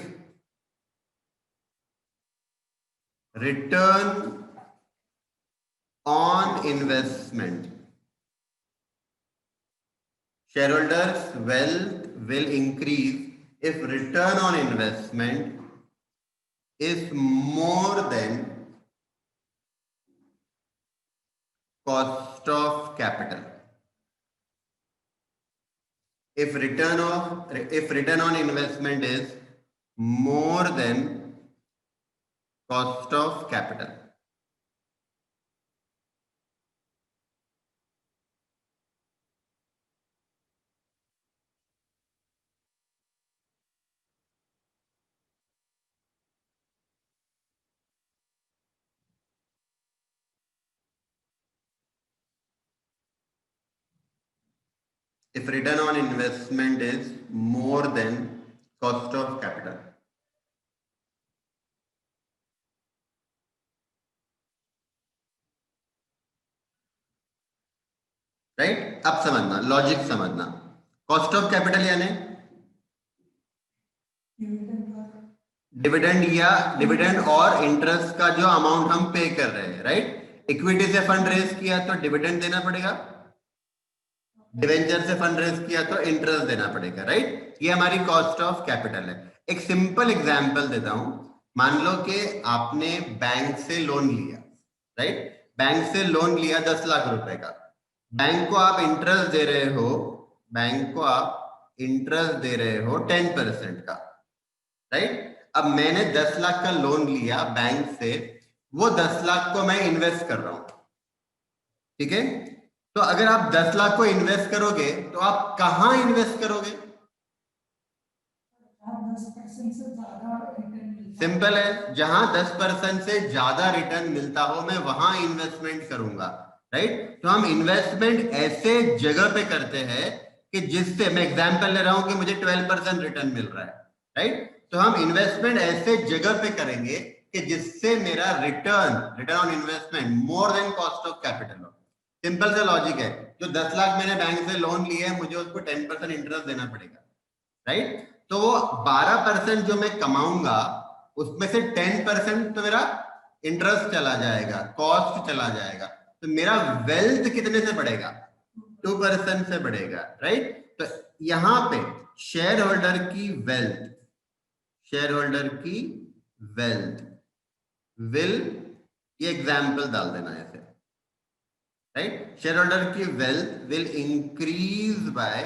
return on investment, shareholders wealth will increase if return on investment is more than cost of capital. If return on investment is more than cost of capital. If return on investment is more than cost of capital. Right, अब समझना, logic समझना, cost of capital यानी dividend या dividend और interest का जो amount हम पे कर रहे हैं, राइट। इक्विटी से फंड रेज किया तो डिविडेंड देना पड़ेगा, डिवेंचर से फंड रेज किया तो इंटरेस्ट देना पड़ेगा, राइट। ये हमारी कॉस्ट ऑफ कैपिटल है। एक सिंपल एग्जांपल देता हूं, मान लो कि आपने बैंक से लोन लिया, राइट। बैंक से लोन लिया 10 लाख रुपए का, बैंक को आप इंटरेस्ट दे रहे हो, बैंक को आप इंटरेस्ट दे रहे हो 10% का, राइट। अब मैंने 10 लाख का लोन लिया बैंक से, वो 10 लाख को मैं इन्वेस्ट कर रहा हूं, ठीक है। तो अगर आप 10 लाख को इन्वेस्ट करोगे तो आप कहां इन्वेस्ट करोगे? सिंपल है, जहां 10% से ज्यादा रिटर्न मिलता हो मैं वहां इन्वेस्टमेंट करूंगा, राइट। तो हम इन्वेस्टमेंट ऐसे जगह पे करते हैं कि जिससे, मैं एग्जांपल ले रहा हूं कि मुझे 12% रिटर्न मिल रहा है, राइट। तो हम इन्वेस्टमेंट ऐसे जगह पे करेंगे कि जिससे मेरा return on investment more than cost of capital हो। सिंपल सा लॉजिक है, जो 10 लाख मैंने बैंक से लोन लिया है, मुझे उसको 10% इंटरेस्ट देना पड़ेगा, राइट। तो वो 12% जो मैं कमाऊंगा उसमें से 10% तो मेरा इंटरेस्ट चला जाएगा, कॉस्ट चला जाएगा, तो मेरा वेल्थ कितने से बढ़ेगा? 2% से बढ़ेगा, राइट। तो यहां पे शेयर होल्डर की वेल्थ विल, ये एग्जाम्पल डाल देना ऐसे, राइट। शेयर होल्डर की वेल्थ विल इंक्रीज बाय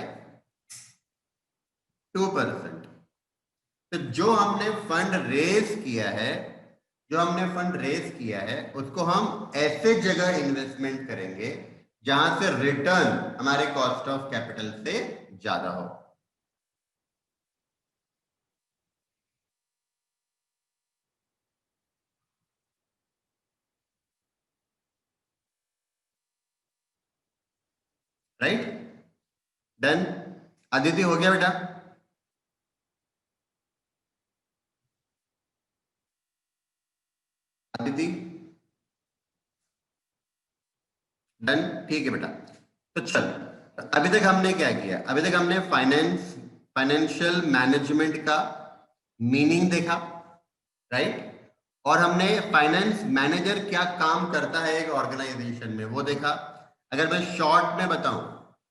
2%। तो जो हमने फंड रेज किया है उसको हम ऐसे जगह इन्वेस्टमेंट करेंगे जहां से रिटर्न हमारे कॉस्ट ऑफ कैपिटल से ज्यादा हो, राइट। डन। अदिति हो गया बेटा? अदिति डन, ठीक है बेटा। तो चल, अभी तक हमने क्या किया? अभी तक हमने फाइनेंशियल मैनेजमेंट का मीनिंग देखा, राइट। और हमने फाइनेंस मैनेजर क्या काम करता है एक ऑर्गेनाइजेशन में वो देखा। अगर मैं शॉर्ट में बताऊं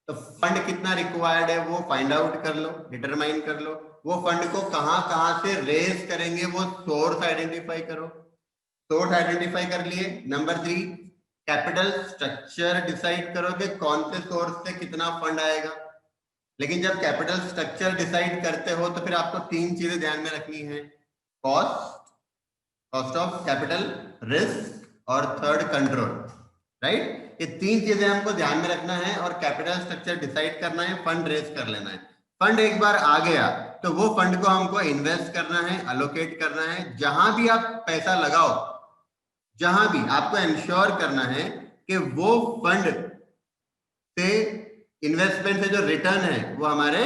तो फंड कितना रिक्वायर्ड है वो फाइंड आउट कर लो, डिटरमाइन कर लो। वो फंड को कहां कहां से रेज करेंगे वो सोर्स आइडेंटिफाई करो, सोर्स आइडेंटिफाई कर लिए। नंबर 3, कैपिटल स्ट्रक्चर डिसाइड करो कि कौन से सोर्स से कितना फंड आएगा। लेकिन जब कैपिटल स्ट्रक्चर डिसाइड करते हो तो फिर आपको 3 चीजें ध्यान में रखनी है, कॉस्ट ऑफ कैपिटल, रिस्क और थर्ड कंट्रोल, राइट। ये 3 चीजें हमको ध्यान में रखना है और कैपिटल स्ट्रक्चर डिसाइड करना है, फंड रेज कर लेना है। फंड एक बार आ गया तो वो फंड को हमको इन्वेस्ट करना है, अलोकेट करना है। जहां भी आप पैसा लगाओ, जहां भी आपको इंश्योर करना है कि वो फंड से, इन्वेस्टमेंट से जो रिटर्न है वो हमारे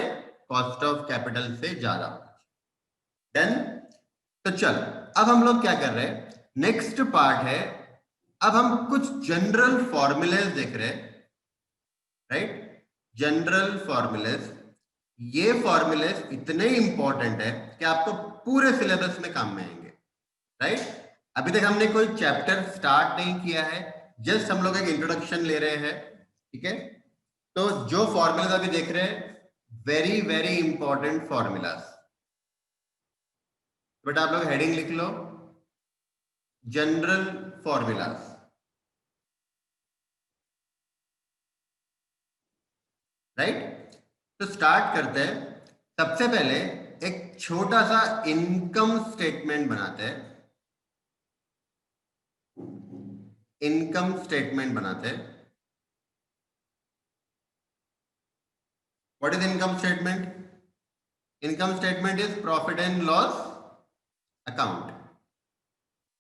कॉस्ट ऑफ कैपिटल से ज्यादा। डन। तो चल, अब हम लोग क्या कर रहे हैं, नेक्स्ट पार्ट है, अब हम कुछ जनरल फॉर्मूलेज देख रहे हैं, राइट। जनरल फॉर्मूलेज, ये फॉर्मूलेज इतने इंपॉर्टेंट है कि आपको पूरे सिलेबस में काम में आएंगे, राइट। अभी तक हमने कोई चैप्टर स्टार्ट नहीं किया है, जस्ट हम लोग एक इंट्रोडक्शन ले रहे हैं, ठीक है। तो जो फॉर्मूलाज अभी देख रहे हैं, very very important formulas. But आप लोग हेडिंग लिख लो, जनरल फॉर्मूलाज, राइट। तो स्टार्ट करते हैं। सबसे पहले एक छोटा सा इनकम स्टेटमेंट बनाते हैं, इनकम स्टेटमेंट बनाते हैं। What is income statement? Income statement is profit and loss account.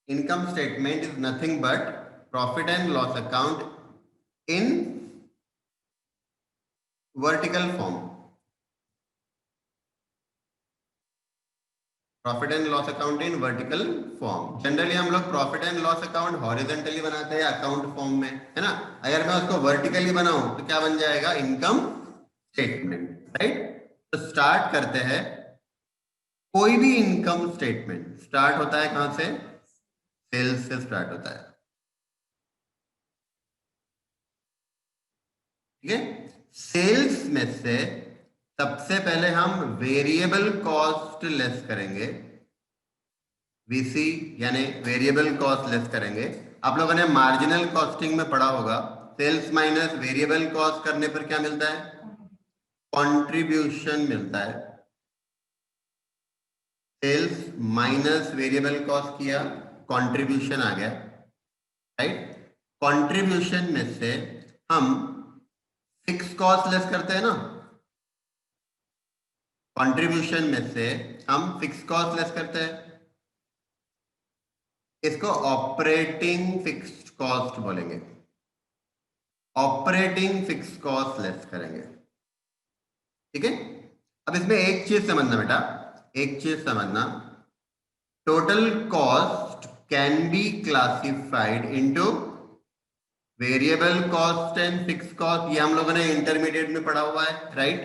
Income statement is nothing but profit and loss account in vertical form. Profit and loss account in vertical form. Generally हम लोग profit and loss account horizontally बनाते हैं account form में, है ना। अगर मैं उसको वर्टिकली बनाऊं तो क्या बन जाएगा? Income statement, right. तो स्टार्ट करते हैं। कोई भी इनकम स्टेटमेंट स्टार्ट होता है कहां से? सेल्स से स्टार्ट होता है, ठीक है। सेल्स में से सबसे पहले हम वेरिएबल कॉस्ट लेस करेंगे, वीसी यानी वेरिएबल कॉस्ट लेस करेंगे। आप लोगों ने मार्जिनल कॉस्टिंग में पढ़ा होगा, सेल्स माइनस वेरिएबल कॉस्ट करने पर क्या मिलता है? कंट्रीब्यूशन मिलता है। सेल्स माइनस वेरिएबल कॉस्ट किया, कंट्रीब्यूशन आ गया, राइट। कंट्रीब्यूशन में से हम फिक्स कॉस्ट लेस करते हैं ना, कंट्रीब्यूशन में से हम फिक्स कॉस्ट लेस करते हैं। इसको ऑपरेटिंग फिक्स्ड कॉस्ट बोलेंगे, ऑपरेटिंग फिक्स कॉस्ट लेस करेंगे, ठीक है। अब इसमें एक चीज समझना बेटा, एक चीज समझना, total cost can be classified into variable cost and fix cost. ये हम लोगों ने इंटरमीडिएट में पढ़ा हुआ है, राइट,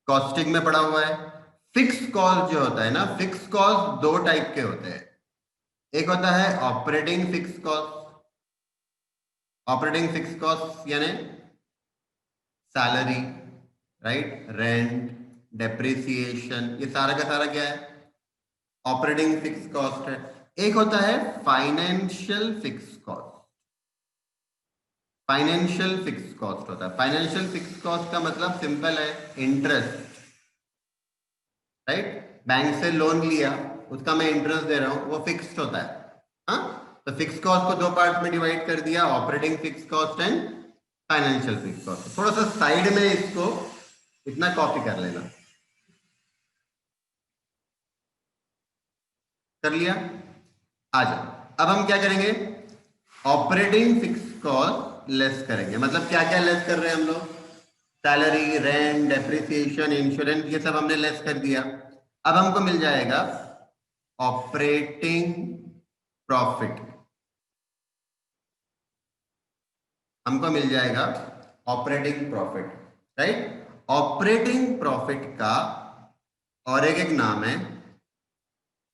कॉस्टिंग में पढ़ा हुआ है। फिक्स कॉस्ट जो होता है ना, फिक्स कॉस्ट दो टाइप के होते हैं। एक होता है operating fix cost, operating fix cost यानी सैलरी, राइट, रेंट, डेप्रिसिएशन, ये सारा का सारा क्या है? ऑपरेटिंग फिक्स कॉस्ट है। एक होता है financial fix cost, financial fix cost होता है। फाइनेंशियल फिक्स कॉस्ट का मतलब सिंपल है, इंटरेस्ट, राइट। बैंक से लोन लिया, उसका मैं इंटरेस्ट दे रहा हूं, वो फिक्स्ड होता है, हाँ। तो फिक्स कॉस्ट को दो पार्ट में डिवाइड कर दिया, operating fix cost and financial fix cost. थोड़ा सा साइड में इसको इतना कॉपी कर लेना, कर लिया। आ जाओ, अब हम क्या करेंगे? ऑपरेटिंग फिक्स कॉस्ट लेस करेंगे। मतलब क्या क्या लेस कर रहे हैं हम लोग? सैलरी, रेंट, डेप्रिसिएशन, इंश्योरेंस, ये सब हमने लेस कर दिया। अब हमको मिल जाएगा ऑपरेटिंग प्रॉफिट, हमको मिल जाएगा operating profit, right. Operating profit का और एक नाम है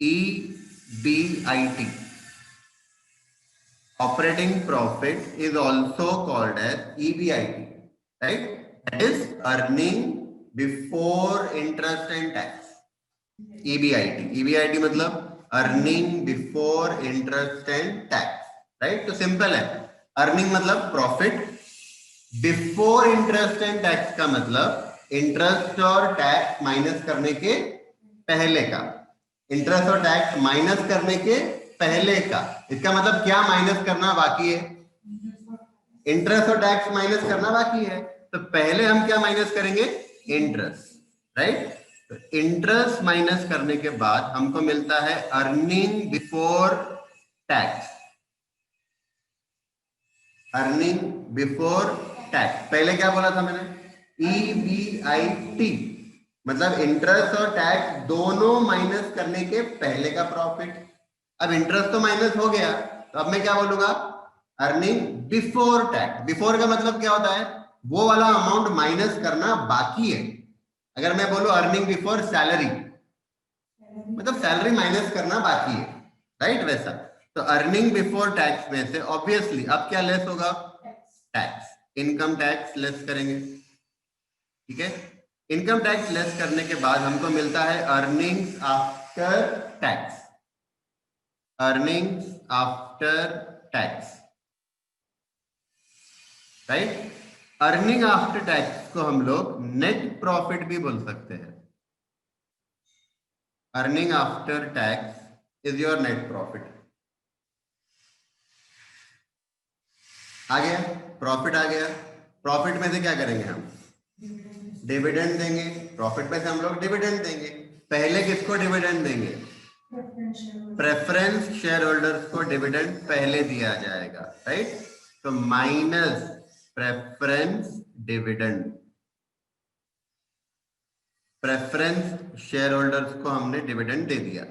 EBIT, operating profit is also called as EBIT, right? That is earning before interest and tax. EBIT मतलब earning before interest and tax, right? तो सिंपल है, earning मतलब profit, before interest and tax का मतलब इंटरेस्ट और tax minus करने के पहले का, इंटरेस्ट और टैक्स माइनस करने के पहले का। इसका मतलब क्या माइनस करना बाकी है? इंटरेस्ट और टैक्स माइनस करना बाकी है। तो पहले हम क्या माइनस करेंगे? इंटरेस्ट। राइट। तो इंटरेस्ट माइनस करने के बाद हमको मिलता है earning before tax. Earning before tax, पहले क्या बोला था मैंने, EBIT, मतलब इंटरेस्ट और टैक्स दोनों माइनस करने के पहले का प्रॉफिट। अब इंटरेस्ट तो माइनस हो गया, तो अब मैं क्या बोलूंगा, अर्निंग बिफोर टैक्स। बिफोर का मतलब क्या होता है, वो वाला अमाउंट माइनस करना बाकी है। अगर मैं बोलूं अर्निंग बिफोर सैलरी, मतलब सैलरी माइनस करना बाकी है, राइट, वैसा। तो अर्निंग बिफोर टैक्स में से ऑब्वियसली अब क्या लेस होगा, टैक्स, इनकम टैक्स लेस करेंगे, ठीक है। इनकम टैक्स लेस करने के बाद हमको मिलता है earnings after tax. Earnings after tax, right. Earning after tax को हम लोग नेट प्रॉफिट भी बोल सकते हैं। Earning after tax is your net profit. आ गया, प्रॉफिट आ गया। प्रॉफिट में से क्या करेंगे हम, डिविडेंड देंगे। प्रॉफिट में से हम लोग डिविडेंड देंगे। पहले किसको डिविडेंड देंगे, प्रेफरेंस शेयर होल्डर्स को डिविडेंड पहले दिया जाएगा, राइट। तो minus preference dividend, preference share holders को हमने डिविडेंड दे दिया।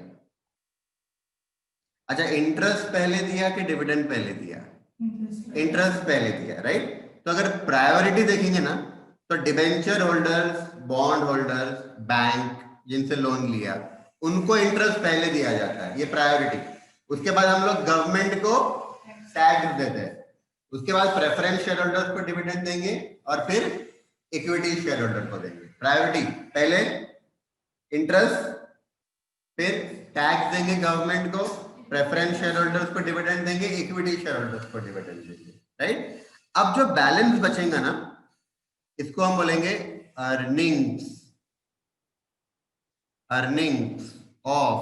अच्छा, इंटरेस्ट पहले दिया कि डिविडेंड पहले दिया, इंटरेस्ट पहले दिया, राइट। तो अगर प्रायोरिटी देखेंगे ना, तो debenture holders, bond holders, bank जिनसे लोन लिया, उनको इंटरेस्ट पहले दिया जाता है, ये प्रायोरिटी। उसके बाद हम लोग गवर्नमेंट को टैक्स देते हैं। उसके बाद प्रेफरेंस शेयर होल्डर्स को डिविडेंड देंगे और फिर इक्विटी शेयर होल्डर को देंगे। प्रायोरिटी पहले इंटरेस्ट, फिर टैक्स देंगे गवर्नमेंट को, प्रेफरेंस शेयर होल्डर्स को डिविडेंड देंगे, इक्विटी शेयर होल्डर्स को डिविडेंड देंगे, राइट। अब जो बैलेंस बचेगा ना, इसको हम बोलेंगे earnings, earnings of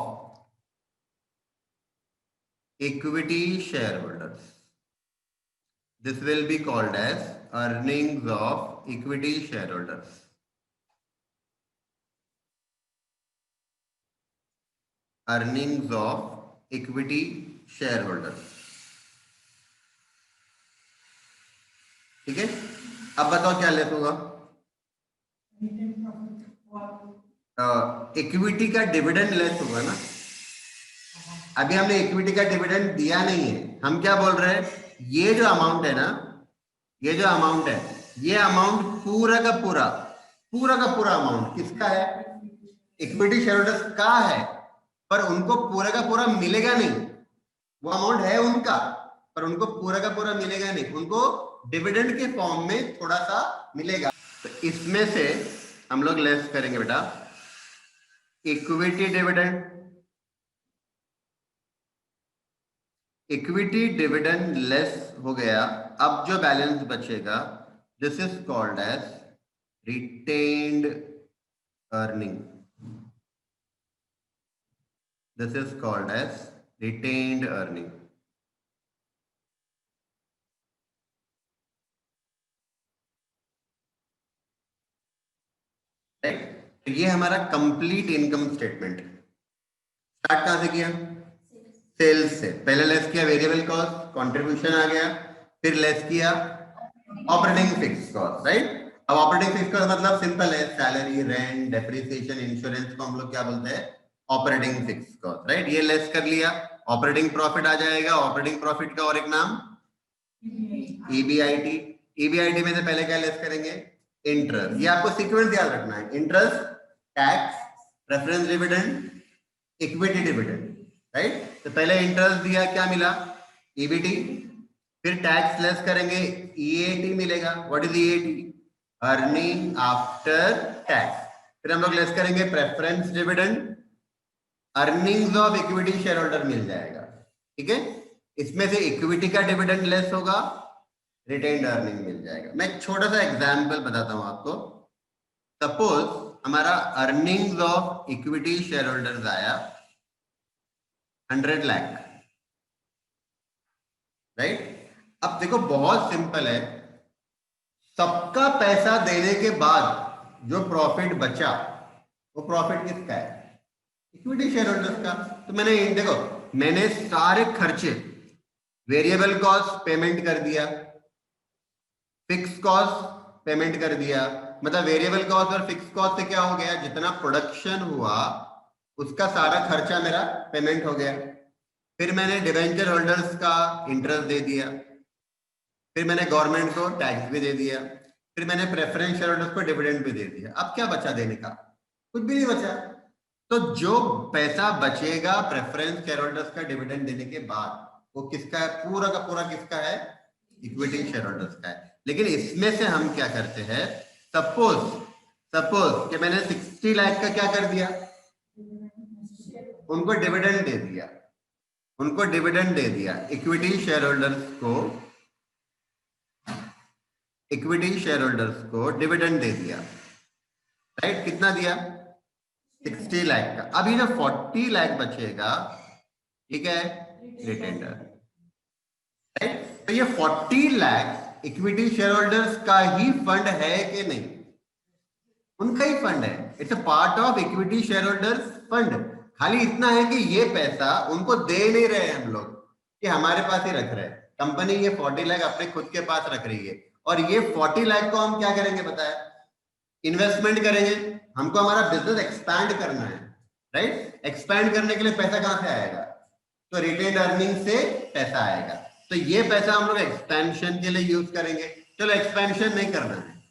equity share holders. This will be called as earnings of equity share holders. Earnings of equity share holders, ठीक है। अब बताओ क्या लेस होगा, इक्विटी का डिविडेंड लेस होगा ना। अभी हमने इक्विटी का डिविडेंड दिया नहीं है, हम क्या बोल रहे हैं, ये जो अमाउंट है ना, ये जो अमाउंट है, ये अमाउंट पूरा का पूरा, पूरा का पूरा अमाउंट किसका है, इक्विटी शेयर होल्डर्स का है। पर उनको पूरा का पूरा मिलेगा नहीं, वो अमाउंट है उनका, पर उनको पूरा का पूरा मिलेगा नहीं, उनको डिविडेंड के फॉर्म में थोड़ा सा मिलेगा। तो इसमें से हम लोग लेस करेंगे बेटा equity dividend. Equity dividend less हो गया। अब जो बैलेंस बचेगा, this is called as retained earning. This is called as retained earning. तो ये हमारा कंप्लीट इनकम स्टेटमेंट। स्टार्ट कहां से किया, सेल्स से। पहले लेस किया वेरिएबल कॉस्ट, कंट्रीब्यूशन आ गया, फिर लेस किया ऑपरेटिंग फिक्स कॉस्ट, राइट। अब ऑपरेटिंग फिक्स कॉस्ट मतलब सिंपल है, सैलरी, रेंट, डेप्रिसिएशन, इंश्योरेंस को हम लोग क्या बोलते हैं, ऑपरेटिंग फिक्स कॉस्ट, राइट। ये लेस कर लिया, ऑपरेटिंग प्रॉफिट आ जाएगा। ऑपरेटिंग प्रॉफिट का और एक नाम EBIT। EBIT में से पहले क्या लेस करेंगे, इंटरेस्ट। ये आपको सीक्वेंस याद रखना है, interest, tax, preference dividend, equity dividend, right. तो पहले इंटरेस्ट दिया, क्या मिला, EBT। फिर टैक्स लेस करेंगे, EAT मिलेगा। What is EAT, earning after tax. फिर हम लोग लेस करेंगे preference dividend, earnings of equity share holder मिल जाएगा, ठीक है। इसमें से इक्विटी का डिविडेंड लेस होगा, रिटेन्ड अर्निंग मिल जाएगा। मैं एक छोटा सा एग्जांपल बताता हूं आपको। सपोज हमारा earnings of equity share holders आया 100 लाख, राइट। अब देखो बहुत सिंपल है, सबका पैसा देने के बाद जो प्रॉफिट बचा वो प्रॉफिट किसका है? इक्विटी शेयर होल्डर्स का। तो मैंने देखो, मैंने सारे खर्चे, वेरिएबल कॉस्ट पेमेंट कर दिया, फिक्स कॉस्ट पेमेंट कर दिया, मतलब वेरिएबल कॉस्ट और फिक्स कॉस्ट से क्या हो गया, जितना प्रोडक्शन हुआ उसका सारा खर्चा मेरा पेमेंट हो गया। फिर मैंने डिवेंचर होल्डर्स का इंटरेस्ट दे दिया, फिर मैंने गवर्नमेंट को टैक्स भी दे दिया, फिर मैंने प्रेफरेंस शेयर होल्डर्स को डिविडेंड भी दे दिया। अब क्या बचा देने का? कुछ भी नहीं बचा। तो जो पैसा बचेगा प्रेफरेंस शेयर होल्डर्स का डिविडेंड देने के बाद, वो किसका है? पूरा का पूरा किसका है? इक्विटी शेयर होल्डर्स का है। लेकिन इसमें से हम क्या करते हैं, सपोज सपोज कि मैंने 60 लाख का क्या कर दिया, उनको डिविडेंड दे दिया, उनको डिविडेंड दे दिया, इक्विटी शेयर होल्डर्स को, इक्विटी शेयर होल्डर्स को डिविडेंड दे दिया, राइट? कितना दिया? 60 लाख का। अभी जो 40 लाख बचेगा, ठीक है, रिटेंडर, राइट? तो ये 40 लाख इक्विटी शेयर होल्डर्स का ही फंड है कि नहीं? उनका ही फंड है। It's a part of equity share holders fund. खाली इतना है कि ये पैसा उनको दे नहीं रहे हम लोग, कि हमारे पास ही रख रहे हैं। कंपनी ये 40 लाख अपने खुद के पास रख रही है, और ये 40 लाख को हम क्या करेंगे पता है? इन्वेस्टमेंट करेंगे। हमको हमारा बिजनेस एक्सपैंड करना है, राइट? एक्सपैंड करने के लिए पैसा कहां से आएगा? तो रिटेन्ड अर्निंग से पैसा आएगा। तो ये पैसा हम लोग एक्सपेंशन के लिए यूज करेंगे। चलो एक्सपेंशन नहीं करना है,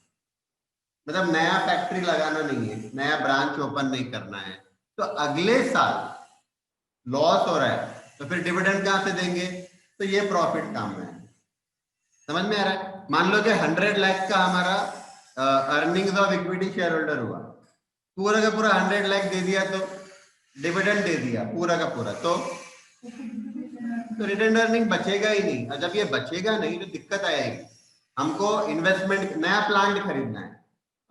मतलब नया फैक्ट्री लगाना नहीं है, नया ब्रांच ओपन नहीं करना है, तो अगले साल लॉस हो रहा है तो फिर डिविडेंड कहां से देंगे? तो ये प्रॉफिट काम में है। समझ में आ रहा है? मान लो कि 100 लाख का हमारा earnings of equity share holder हुआ, पूरा का पूरा 100 लाख दे दिया, तो डिविडेंड दे दिया पूरा का पूरा, तो रिटेन अर्निंग बचेगा ही नहीं। और जब ये बचेगा नहीं तो दिक्कत आएगी। हमको इन्वेस्टमेंट, नया प्लांट खरीदना है,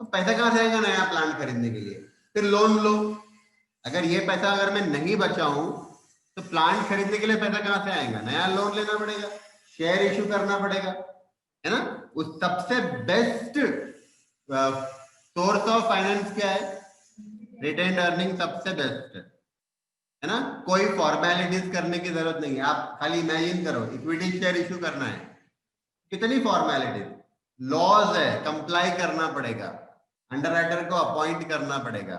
तो पैसा कहां से आएगा नया प्लांट खरीदने के लिए? फिर लोन लो। अगर ये पैसा अगर मैं नहीं बचाऊं तो प्लांट खरीदने के लिए पैसा कहां से आएगा? नया लोन लेना पड़ेगा, शेयर इश्यू करना पड़ेगा, है ना? उस सबसे बेस्ट सोर्स ऑफ फाइनेंस क्या है? रिटेन अर्निंग सबसे बेस्ट है ना? कोई फॉर्मेलिटीज करने की जरूरत नहीं है। आप खाली इमेजिन करो, इक्विटी शेयर इश्यू करना है, कितनी फॉर्मेलिटीज, लॉज है, कंप्लाई करना पड़ेगा, अंडरराइटर को अपॉइंट करना पड़ेगा,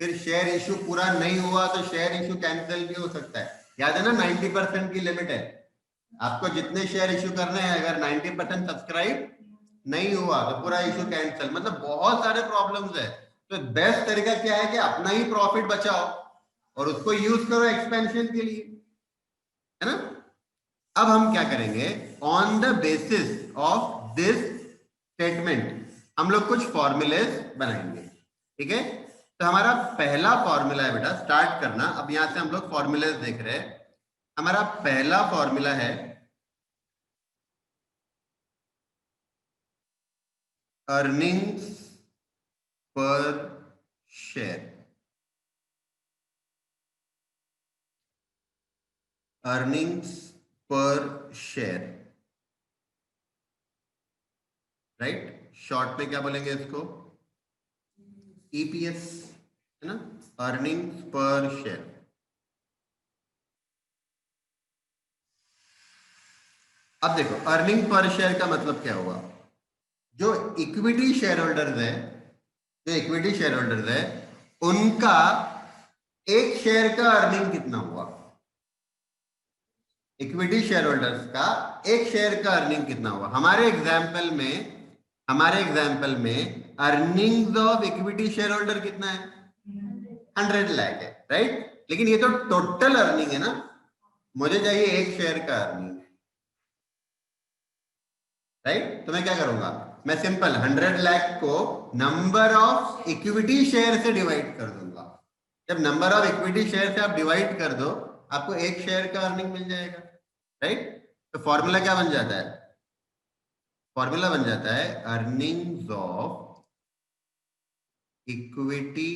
फिर शेयर इश्यू पूरा नहीं हुआ तो शेयर इश्यू कैंसिल भी हो सकता है। याद है ना, 90% की लिमिट है। आपको जितने शेयर इश्यू करने हैं, अगर 90% सब्सक्राइब नहीं हुआ तो पूरा इश्यू कैंसिल। मतलब बहुत सारे प्रॉब्लम्स है। तो बेस्ट तरीका क्या है कि अपना ही प्रॉफिट बचाओ और उसको यूज करो एक्सपेंशन के लिए, है ना? अब हम क्या करेंगे, on the basis of this statement हम लोग कुछ फॉर्मूलेज बनाएंगे, ठीक है? तो हमारा पहला फॉर्मूला है बेटा, स्टार्ट करना। अब यहां से हम लोग फॉर्मूलेज देख रहे हैं। हमारा पहला फॉर्मूला है अर्निंग्स पर शेयर। अर्निंग्स पर शेयर, राइट? शॉर्ट में क्या बोलेंगे इसको? ईपीएस, है ना? अर्निंग्स पर शेयर। अब देखो, अर्निंग पर शेयर का मतलब क्या हुआ? जो इक्विटी शेयर होल्डर्स है, जो इक्विटी शेयर होल्डर्स है, उनका एक शेयर का अर्निंग कितना हुआ? इक्विटी शेयर होल्डर्स का एक शेयर का अर्निंग कितना हुआ? हमारे एग्जाम्पल में earnings of equity share holder कितना है? 100 लाख है, राइट? लेकिन ये तो टोटल अर्निंग है ना, मुझे चाहिए एक शेयर का अर्निंग, राइट? तो मैं क्या करूंगा, मैं सिंपल 100 लाख को नंबर ऑफ इक्विटी शेयर से डिवाइड कर दूंगा। जब नंबर ऑफ इक्विटी शेयर से आप डिवाइड कर दो, आपको एक शेयर का अर्निंग मिल जाएगा, राइट? तो फॉर्मूला क्या बन जाता है? फॉर्मूला बन जाता है earnings of equity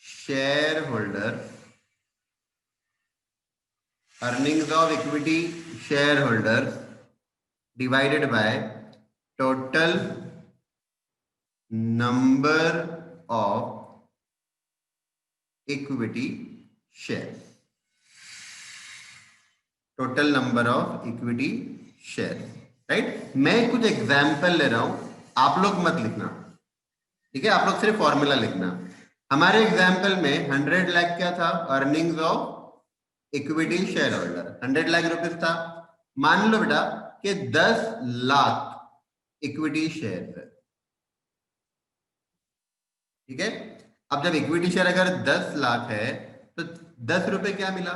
share holder, earnings of equity share holder divided by total number of equity share, total number of equity share, right. मैं कुछ एग्जाम्पल ले रहा हूं, आप लोग मत लिखना, ठीक है, आप लोग सिर्फ फॉर्मूला लिखना। हमारे एग्जाम्पल में 100 लाख क्या था, earnings of equity share holder, 100 lakh rupees था। मान लो बेटा कि 10 लाख इक्विटी शेयर है, ठीक है। अब जब इक्विटी शेयर अगर 10 लाख है तो 10 रुपए क्या मिला,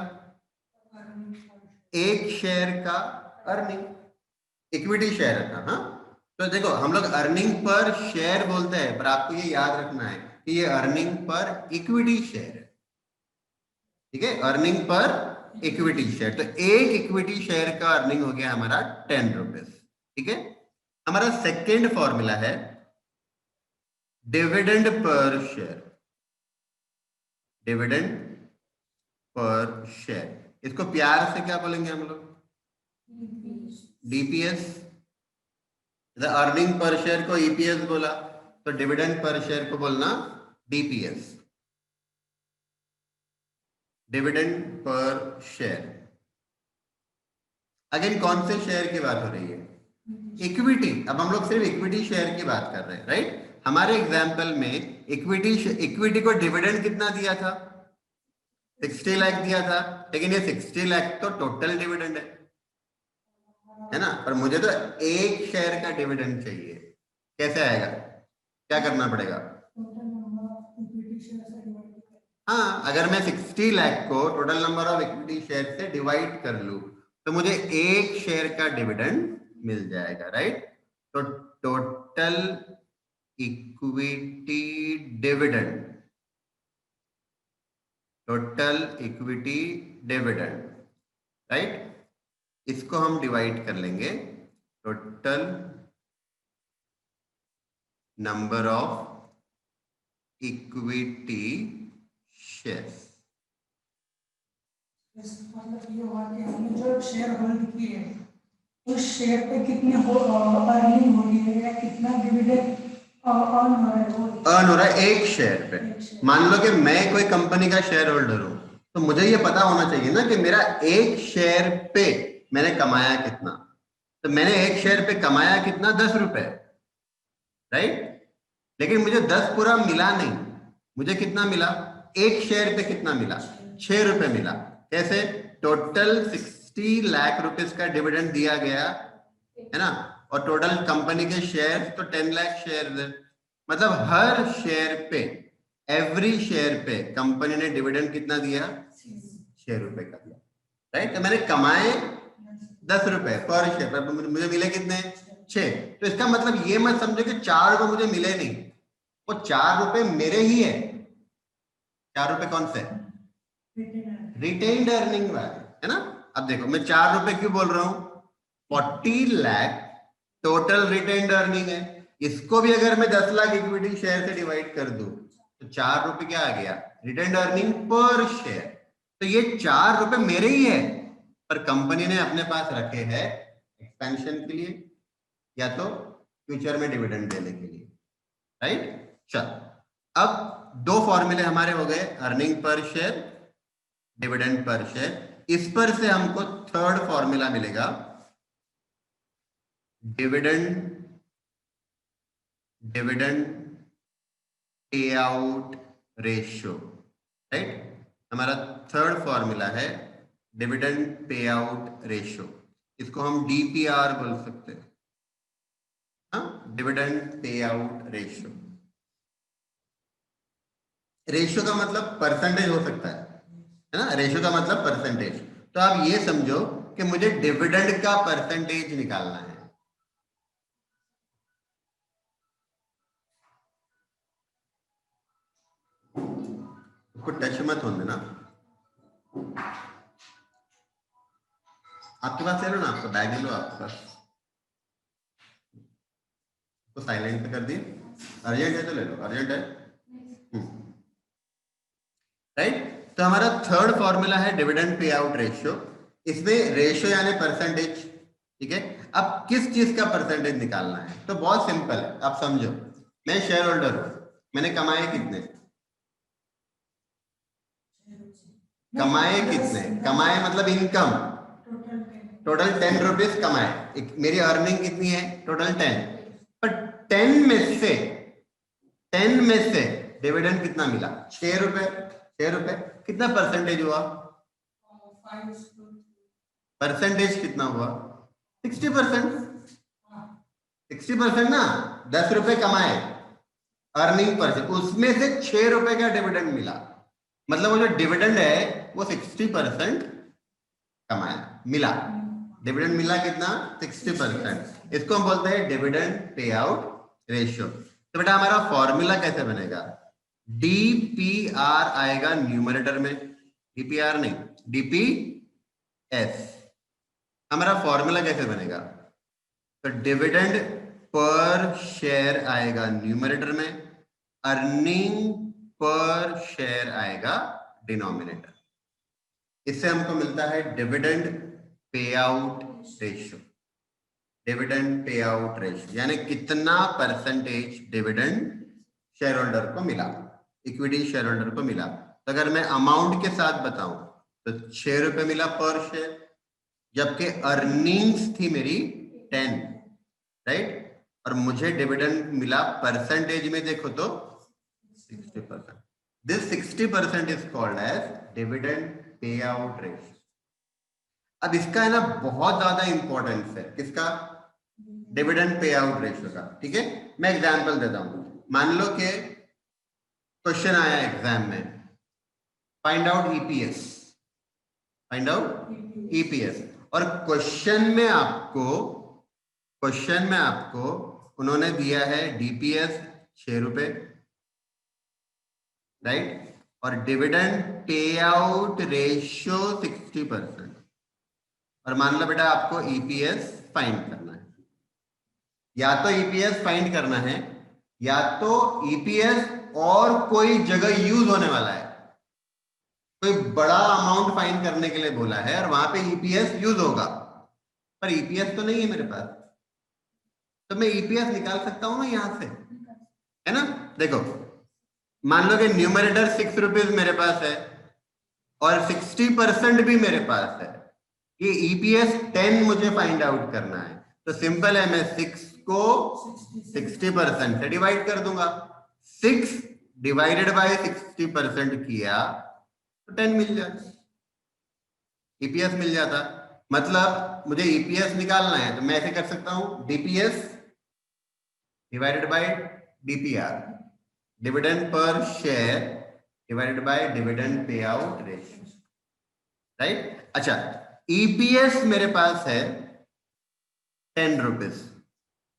एक शेयर का अर्निंग, इक्विटी शेयर का। हाँ, तो देखो हम लोग अर्निंग पर शेयर बोलते हैं, पर आपको ये याद रखना है कि ये अर्निंग पर इक्विटी शेयर है, ठीक है, अर्निंग पर इक्विटी शेयर। तो एक इक्विटी शेयर का अर्निंग हो गया हमारा 10 रुपीज, ठीक है। हमारा सेकेंड फॉर्मूला है dividend per share, dividend per share, इसको प्यार से क्या बोलेंगे हम लोग, डीपीएस। अर्निंग पर शेयर को ईपीएस बोला, तो डिविडेंड पर शेयर को बोलना DPS, dividend per share. Again कौन से शेयर की बात हो रही है, इक्विटी। अब हम लोग सिर्फ इक्विटी शेयर की बात कर रहे हैं, राइट। हमारे एग्जाम्पल में इक्विटी को डिविडेंड कितना दिया था, 60 लाख दिया था, लेकिन ये 60 लाख तो टोटल डिविडेंड है ना, पर मुझे तो एक शेयर का डिविडेंड चाहिए। कैसे आएगा, क्या करना पड़ेगा, हाँ, अगर मैं 60 लाख को total number of equity share से डिवाइड कर लूं तो मुझे एक शेयर का डिविडेंड मिल जाएगा, राइट। तो total equity dividend, total equity dividend, right, इसको हम डिवाइड कर लेंगे total number of equity shares. मतलब ये हुआ कि हमने जो शेयर होल्ड किए उस शेयर पे कितनी अर्निंग हो रही है या कितना डिविडेंड अर्न हो रहा है एक शेयर पे। मान लो कि मैं कोई कंपनी का शेयर होल्डर हूं, तो मुझे ये पता होना चाहिए ना कि मेरा एक शेयर पे मैंने कमाया कितना। तो मैंने एक शेयर पे कमाया कितना, 10 रुपए, राइट। लेकिन मुझे 10 पूरा मिला नहीं, मुझे कितना मिला, एक शेयर पे कितना मिला, 6 रुपए मिला। कैसे, टोटल 60 लाख रुपीस का डिविडेंड दिया गया है ना, और टोटल कंपनी के शेयर तो 10 लाख शेयर है, मतलब हर शेयर पे, एवरी शेयर पे कंपनी ने डिविडेंड कितना दिया, 6 रुपए का दिया, राइट। तो मैंने कमाए 10 रुपए पर शेयर पर, मुझे मिले कितने, 6। तो इसका मतलब ये मत समझो कि 4 रुपए मुझे मिले नहीं, वो 4 रुपए मेरे ही है। 4 रुपए कौन से, रिटेन्ड अर्निंग वाले, है ना। अब देखो मैं 4 रुपए क्यों बोल रहा हूं, 40 लाख टोटल रिटेन्ड अर्निंग है, इसको भी अगर मैं 10 लाख इक्विटी शेयर से डिवाइड कर दूं तो 4 रुपए क्या आ गया, रिटेन्ड अर्निंग पर शेयर। तो ये 4 रुपए मेरे ही है, पर कंपनी ने अपने पास रखे हैं एक्सपेंशन के लिए या तो फ्यूचर में डिविडेंड देने के लिए, राइट। चल, अब 2 फॉर्मूले हमारे हो गए, earning per share, dividend per share. इस पर से हमको थर्ड फॉर्मूला मिलेगा, dividend payout ratio, right. हमारा थर्ड फॉर्मूला है डिविडेंड पे आउट रेशियो, इसको हम डीपीआर बोल सकते हैं, dividend payout ratio. Ratio का मतलब परसेंटेज हो सकता है ना, रेशियो का मतलब परसेंटेज। तो आप ये समझो कि मुझे डिविडेंड का परसेंटेज निकालना है, उसको टच मत होने देना। आपके पास ले लो ना, आपका बैग ले लो आपके पास, उसको साइलेंट पे कर दिए। अर्जेंट है तो ले लो, अर्जेंट है, राइट। तो हमारा थर्ड फॉर्मूला है डिविडेंड पे आउट रेशियो। इसमें रेशियो यानी परसेंटेज, ठीक है। अब किस चीज का परसेंटेज निकालना है, तो बहुत सिंपल है, आप समझो। मैं शेयर होल्डर हूं, मैंने कमाए कितने, कमाए कितने, कमाए मतलब इनकम, टोटल 10 रुपीज कमाए, मेरी अर्निंग कितनी है, टोटल 10, पर 10 में से डिविडेंड कितना मिला, 6 रुपए, 6 रुपए, कितना परसेंटेज हुआ, परसेंटेज कितना हुआ, 60%, 60% ना, 10 रुपए कमाए अर्निंग पर, उसमें से 6 रुपए का डिविडेंड मिला, मतलब वो जो डिविडेंड है वो 60% कमाया, मिला, डिविडेंड मिला कितना, 60%, इसको हम बोलते हैं डिविडेंड पे आउट रेशियो। तो बेटा हमारा फॉर्मूला कैसे बनेगा, डीपीआर आएगा न्यूमरेटर में, डीपीआर नहीं, डीपीएस, हमारा फॉर्मूला कैसे बनेगा, तो डिविडेंड पर शेयर आएगा न्यूमरेटर में, अर्निंग पर शेयर आएगा डिनोमिनेटर, इससे हमको मिलता है dividend payout ratio, dividend payout ratio यानी कितना परसेंटेज डिविडेंड शेयर होल्डर को मिला, इक्विटी शेयर होल्डर को मिला। तो अगर मैं अमाउंट के साथ बताऊं तो 6 रुपए मिला पर शेयर, जबकि अर्निंग्स थी मेरी 10, राइट, और मुझे डिविडेंड मिला परसेंटेज में देखो तो 60%, this 60% is called as dividend payout ratio. अब इसका है ना बहुत ज्यादा इंपॉर्टेंस है, किसका, डिविडेंड पे आउट रेशियो का, ठीक है। मैं एग्जांपल देता हूं, मान लो कि क्वेश्चन आया एग्जाम में, find out EPS, find out EPS, और क्वेश्चन में आपको उन्होंने दिया है डीपीएस 6 रुपए, राइट, और डिविडेंड पे आउट रेशियो 60%, और मान लो बेटा आपको ईपीएस फाइंड करना है, या तो ईपीएस फाइंड करना है, या तो ईपीएस और कोई जगह यूज होने वाला है, कोई बड़ा अमाउंट फाइंड करने के लिए बोला है और वहां पे ईपीएस यूज होगा, पर ईपीएस तो नहीं है मेरे पास, तो मैं ईपीएस निकाल सकता हूं ना यहां से, है ना। देखो मान लो कि न्यूमरेटर 6 रुपीज मेरे पास है और 60% भी मेरे पास है, ये ईपीएस 10 मुझे फाइंड आउट करना है, तो सिंपल है, मैं 6 को 60% से डिवाइड कर दूंगा, 6 डिवाइडेड बाय 60% किया तो 10 मिल जाता, ईपीएस मिल जाता। मतलब मुझे ईपीएस निकालना है तो मैं ऐसे कर सकता हूं, DPS divided by DPR, dividend per share divided by dividend payout ratio, right. अच्छा, ईपीएस मेरे पास है 10 रुपीज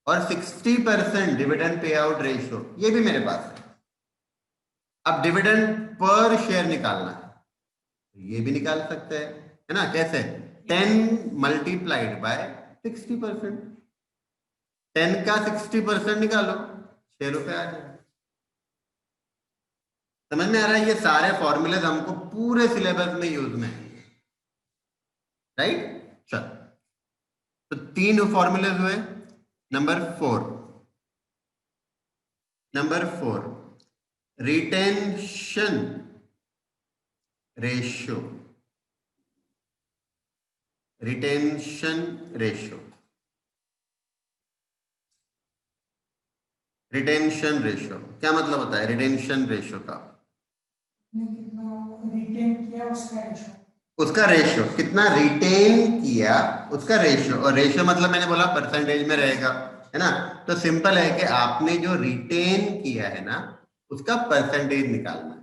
और 60% डिविडेंड पे आउट रेशियो ये भी मेरे पास है। अब डिविडेंड पर शेयर निकालना है, ये भी निकाल सकते हैं, है ना, कैसे, 10 मल्टीप्लाइड बाय 60%, 10 का 60% निकालो, 6 रुपए आ जाए। समझ में आ रहा है, ये सारे फॉर्मूले हमको पूरे सिलेबस में यूज में, राइट। चल, तो 3 फॉर्मूले हुए। Number 4 retention ratio, retention ratio, retention ratio क्या मतलब होता है, रिटेंशन रेशियो का, रिटेन किया उसका रेशियो, उसका रेशियो, कितना रिटेन किया उसका रेशियो, और रेशियो मतलब मैंने बोला परसेंटेज में रहेगा, है ना। तो सिंपल है कि आपने जो रिटेन किया है ना उसका परसेंटेज निकालना है।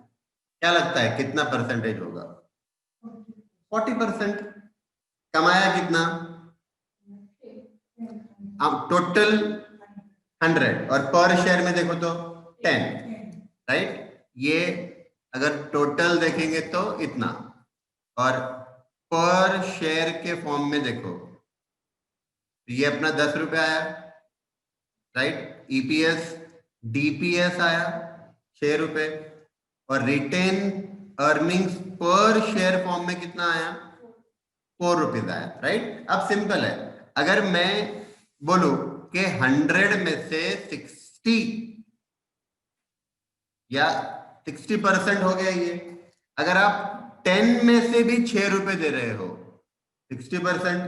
क्या लगता है कितना परसेंटेज होगा, 40%। कमाया कितना, अब टोटल 100 और पर शेयर में देखो तो 10, राइट। ये अगर टोटल देखेंगे तो इतना, और पर शेयर के फॉर्म में देखो ये अपना 10 रुपए आया, राइट। ईपीएस डीपीएस आया 6 रुपए, और रिटेन अर्निंग्स पर शेयर फॉर्म में कितना आया, 4 रुपीज आया, राइट। अब सिंपल है, अगर मैं बोलूं कि 100 में से 60 या 60% हो गया ये, अगर आप 10 में से भी 6 रुपए दे रहे हो, 60%,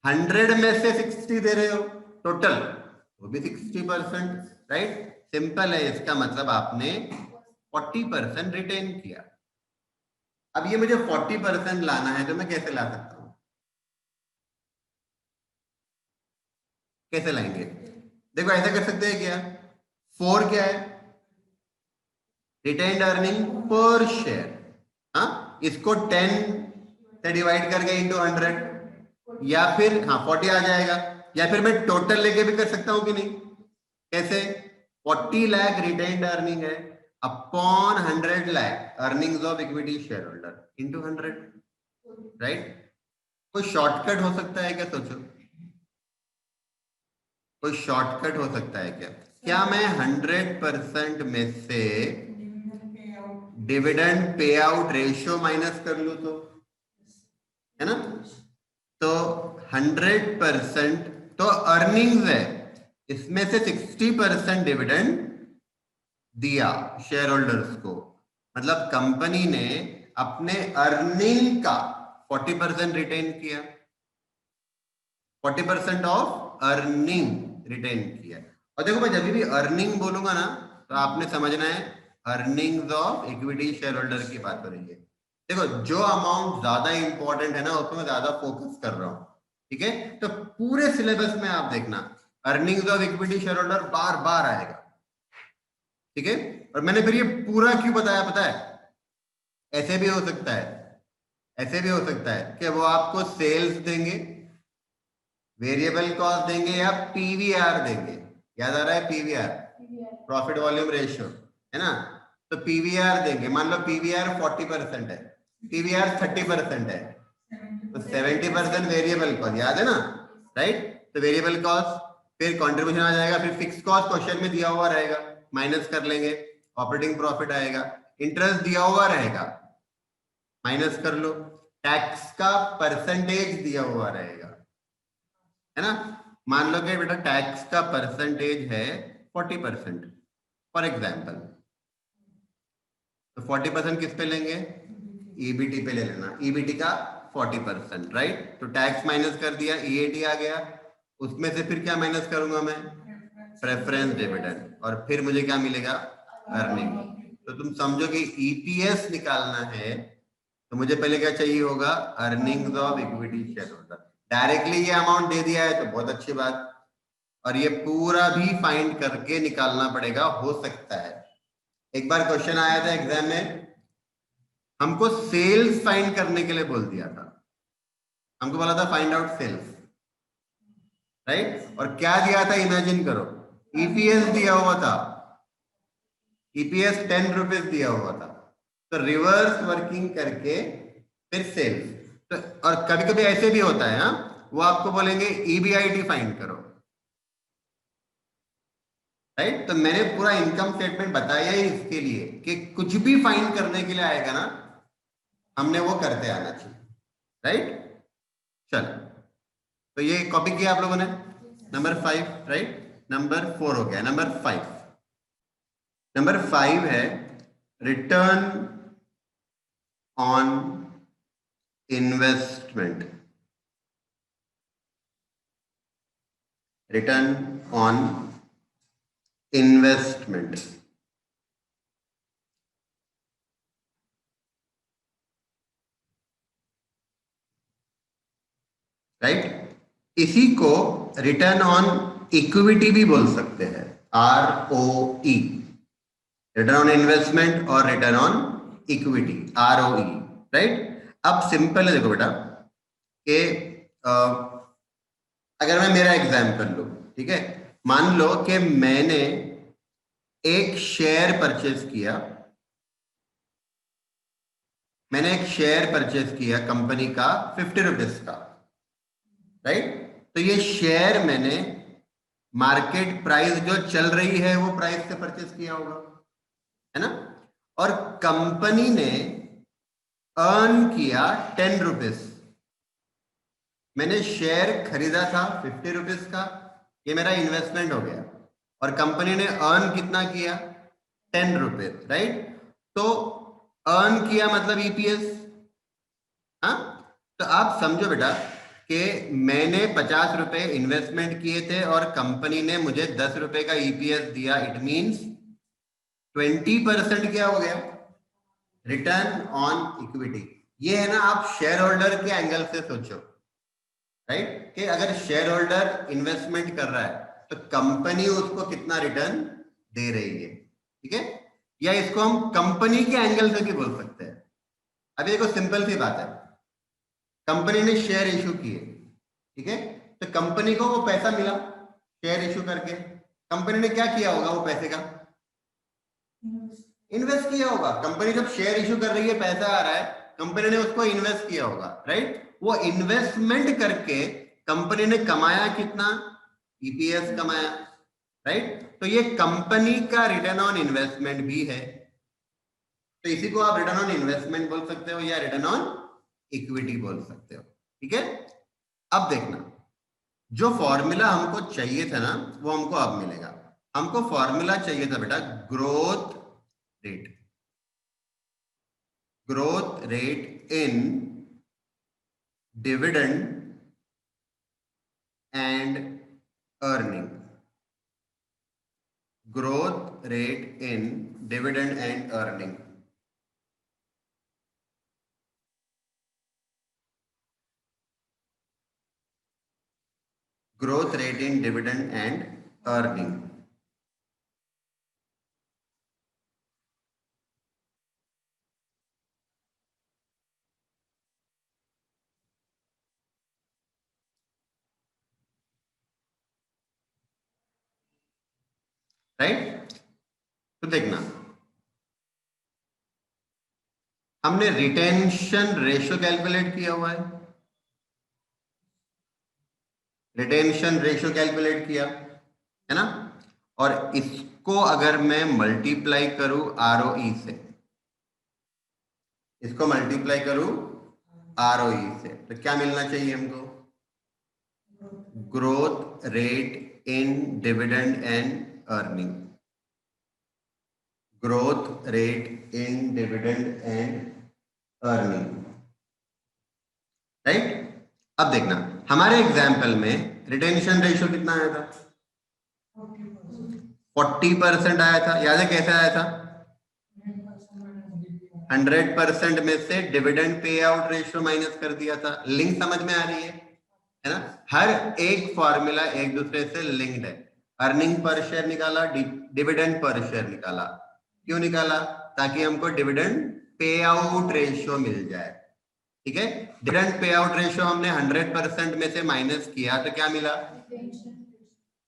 100 में से 60 दे रहे हो टोटल, वो भी 60%, राइट। सिंपल है, इसका मतलब आपने 40% रिटेन किया। अब ये मुझे 40% लाना है, तो मैं कैसे ला सकता हूं, कैसे लाएंगे? देखो ऐसा कर सकते हैं क्या, 4 क्या है, रिटेन्ड अर्निंग पर शेयर, हाँ, इसको 10 से डिवाइड करके इंटू 100, या फिर हाँ 40 आ जाएगा, या फिर मैं टोटल लेके भी कर सकता हूं कि नहीं, कैसे, 40 लाख रिटेन्ड अर्निंग है upon 100 lakh earnings of equity share holder into 100, right. कोई शॉर्टकट हो सकता है क्या, सोचो, कोई शॉर्टकट हो सकता है क्या? क्या मैं 100% में से dividend payout ratio minus कर लूं तो, है ना, तो 100% तो अर्निंग्स है, इसमें से 60% डिविडेंड दिया शेयर होल्डर्स को, मतलब कंपनी ने अपने अर्निंग का 40% रिटेन किया, 40% ऑफ अर्निंग रिटेन किया। और देखो मैं जब भी अर्निंग बोलूंगा ना, तो आपने समझना है earnings of equity share holder की बात हो रही है। देखो जो अमाउंट ज्यादा इंपॉर्टेंट है ना, उस पर मैं ज्यादा फोकस कर रहा हूं, ठीक है। तो पूरे सिलेबस में आप देखना earnings of equity share holder बार बार आएगा, ठीक है। और मैंने फिर ये पूरा क्यों बताया पता है, ऐसे भी हो सकता है, ऐसे भी हो सकता है कि वो आपको सेल्स देंगे, वेरिएबल कॉस्ट देंगे, या पीवीआर देंगे, याद आ रहा है पीवीआर, प्रॉफिट वॉल्यूम रेशियो, है ना। तो पीवीआर देंगे, मान लो पीवीआर 40% है, पीवीआर 30% है, तो 70% वेरिएबल कॉस्ट, याद है ना, राइट। तो वेरिएबल कॉस्ट, फिर कंट्रीब्यूशन आ जाएगा, फिर फिक्स कॉस्ट क्वेश्चन में दिया हुआ रहेगा, माइनस कर लेंगे, ऑपरेटिंग प्रॉफिट आएगा, इंटरेस्ट दिया हुआ रहेगा, माइनस कर लो, टैक्स का परसेंटेज दिया हुआ रहेगा, है ना। मान लो कि बेटा टैक्स का परसेंटेज है 40% फॉर एग्जाम्पल, तो 40% किस पे लेंगे, ईबीटी पे ले लेना, ईबीटी का 40%, राइट। तो टैक्स माइनस कर दिया, ईएटी आ गया, उसमें से फिर क्या माइनस करूंगा मैं, प्रेफरेंस डिविडेंड, और फिर मुझे क्या मिलेगा, अर्निंग। तो तुम समझो कि ईपीएस निकालना है, तो मुझे पहले क्या चाहिए होगा, earnings of equity share holder. Directly ये अमाउंट दे दिया है तो बहुत अच्छी बात, और ये पूरा भी फाइंड करके निकालना पड़ेगा, हो सकता है। एक बार क्वेश्चन आया था एग्जाम में, हमको सेल्स फाइंड करने के लिए बोल दिया था, हमको बोला था फाइंड आउट सेल्स, राइट। और क्या दिया था, इमेजिन करो, ईपीएस दिया हुआ था, ईपीएस 10 रुपीज दिया हुआ था, तो रिवर्स वर्किंग करके फिर सेल्स, तो और कभी कभी ऐसे भी होता है, हाँ, वो आपको बोलेंगे ईबीआईटी फाइंड करो, राइट। तो मैंने पूरा इनकम स्टेटमेंट बताया ही इसके लिए कि कुछ भी फाइंड करने के लिए आएगा ना, हमने वो करते आना चाहिए, राइट। चल, तो ये कॉपी किया आप लोगों ने, नंबर 5, राइट। नंबर 4 हो गया, नंबर 5, नंबर 5 है return on investment, return on investment, right. इसी को रिटर्न ऑन इक्विटी भी बोल सकते हैं, ROE, रिटर्न ऑन इन्वेस्टमेंट और return on equity, ROE, right. अब सिंपल है, देखो बेटा कि अगर मैं मेरा एग्जाम्पल लूं, ठीक है, मान लो कि मैंने एक शेयर परचेज किया, मैंने एक शेयर परचेज किया कंपनी का 50 रुपीज का, राइट। तो ये शेयर मैंने मार्केट प्राइस जो चल रही है वो प्राइस से परचेज किया होगा, है ना। और कंपनी ने अर्न किया 10 रुपीज, मैंने शेयर खरीदा था 50 रुपीज का, ये मेरा इन्वेस्टमेंट हो गया, और कंपनी ने अर्न कितना किया, 10 रुपीज, राइट। तो अर्न किया मतलब ईपीएस, हाँ, तो आप समझो बेटा कि मैंने 50 रुपए इन्वेस्टमेंट किए थे और कंपनी ने मुझे 10 रुपए का ईपीएस दिया। इट मींस 20% क्या हो गया, रिटर्न ऑन इक्विटी। ये है ना, आप शेयर होल्डर के एंगल से सोचो, राइट, कि अगर शेयर होल्डर इन्वेस्टमेंट कर रहा है तो कंपनी उसको कितना रिटर्न दे रही है, ठीक है। या इसको हम कंपनी के एंगल से भी बोल सकते हैं। अभी देखो सिंपल सी बात है, कंपनी ने शेयर इशू किए, ठीक है, तो कंपनी को वो पैसा मिला शेयर इशू करके, कंपनी ने क्या किया होगा वो पैसे का, इन्वेस्ट किया होगा। कंपनी जब शेयर इशू कर रही है, पैसा आ रहा है, कंपनी ने उसको इन्वेस्ट किया होगा, राइट। वो इन्वेस्टमेंट करके कंपनी ने कमाया कितना, ईपीएस कमाया, राइट। तो ये कंपनी का रिटर्न ऑन इन्वेस्टमेंट भी है। तो इसी को आप रिटर्न ऑन इन्वेस्टमेंट बोल सकते हो या रिटर्न ऑन इक्विटी बोल सकते हो, ठीक है। अब देखना, जो फॉर्मूला हमको चाहिए था ना वो हमको अब मिलेगा। हमको फॉर्मूला चाहिए था बेटा growth rate, growth rate in dividend and earning, growth rate in dividend and earning. Growth rate in dividend and earning, right. तो देखना, हमने रिटेंशन रेशियो कैलकुलेट किया हुआ है, रिटेंशन रेशियो कैलकुलेट किया है ना, और इसको अगर मैं मल्टीप्लाई करूं आरओई से, इसको मल्टीप्लाई करूं आरओई से, तो क्या मिलना चाहिए हमको, growth rate in dividend and earning, growth rate in dividend and earning, right. अब देखना, हमारे एग्जाम्पल में रिटेंशन रेशियो कितना आया था, 40% आया था। याद है कैसे आया था, 100% में से dividend payout ratio minus कर दिया था। लिंक समझ में आ रही है ना, हर एक फॉर्मूला एक दूसरे से लिंक्ड है। अर्निंग पर शेयर निकाला, डिविडेंड पर शेयर निकाला, क्यों निकाला, ताकि हमको डिविडेंड पे आउट रेशियो मिल जाए, ठीक है। डिविडेंड पे आउट रेशियो हमने 100% में से माइनस किया तो क्या मिला,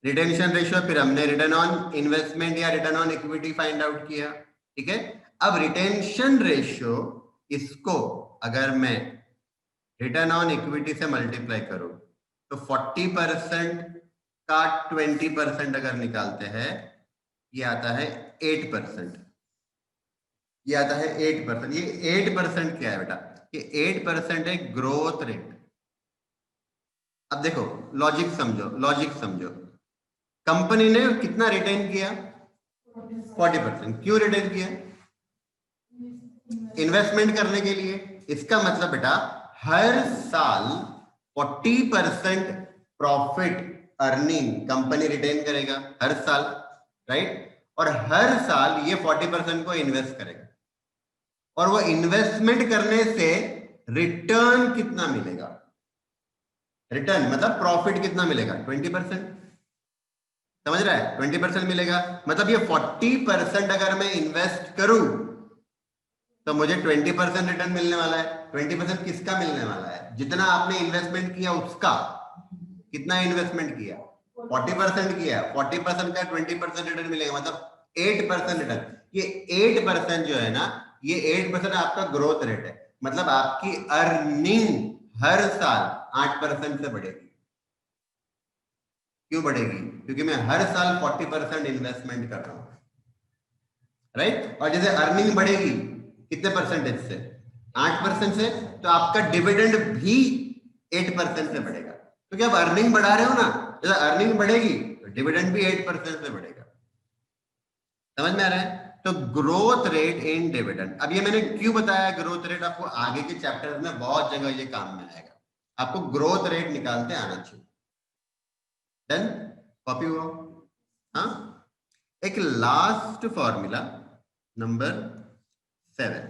रिटेंशन रेशियो। फिर हमने रिटर्न ऑन इन्वेस्टमेंट या return on equity find out किया, ठीक है। अब रिटेंशन रेशियो, इसको अगर मैं रिटर्न ऑन इक्विटी से मल्टीप्लाई करूं तो 40% का 20% अगर निकालते हैं, ये आता है 8%, ये आता है 8%। ये 8% क्या है बेटा, ये 8% है ग्रोथ रेट। अब देखो लॉजिक समझो, लॉजिक समझो, कंपनी ने कितना रिटेन किया, 40%। क्यों रिटेन किया, इन्वेस्टमेंट करने के लिए। इसका मतलब बेटा हर साल 40% प्रॉफिट अर्निंग कंपनी रिटेन करेगा हर साल, राइट। और हर साल ये 40% को इन्वेस्ट करेगा, और वो इन्वेस्टमेंट करने से रिटर्न कितना मिलेगा, रिटर्न मतलब प्रॉफिट कितना मिलेगा, 20%। समझ रहा है, 20% मिलेगा। मतलब ये 40% अगर मैं इन्वेस्ट करूं तो मुझे 20% रिटर्न मिलने वाला है। 20% किसका मिलने वाला है, जितना आपने इन्वेस्टमेंट किया उसका। कितना इन्वेस्टमेंट किया, 40% किया, 40% का 20% रिटर्न मिलेगा, मतलब 8% रिटर्न। ये 8% जो है ना, ये 8% आपका ग्रोथ रेट है। मतलब आपकी अर्निंग हर साल 8% से बढ़ेगी। क्यों बढ़ेगी, क्योंकि मैं हर साल 40% इन्वेस्टमेंट कर रहा हूं, राइट। और जैसे अर्निंग बढ़ेगी कितने परसेंटेज से, 8% से, तो आपका डिविडेंड भी 8% से बढ़ेगा। क्योंकि आप अर्निंग बढ़ा रहे हो ना, जैसे अर्निंग बढ़ेगी तो डिविडेंड भी 8% से बढ़ेगा। समझ में आ रहा है। तो ग्रोथ रेट इन डिविडेंड, अब ये मैंने क्यों बताया ग्रोथ रेट, आपको आगे के चैप्टर में बहुत जगह ये काम में आएगा, आपको ग्रोथ रेट निकालते आना चाहिए। डन, कॉपी हुआ? हाँ, एक last formula number 7,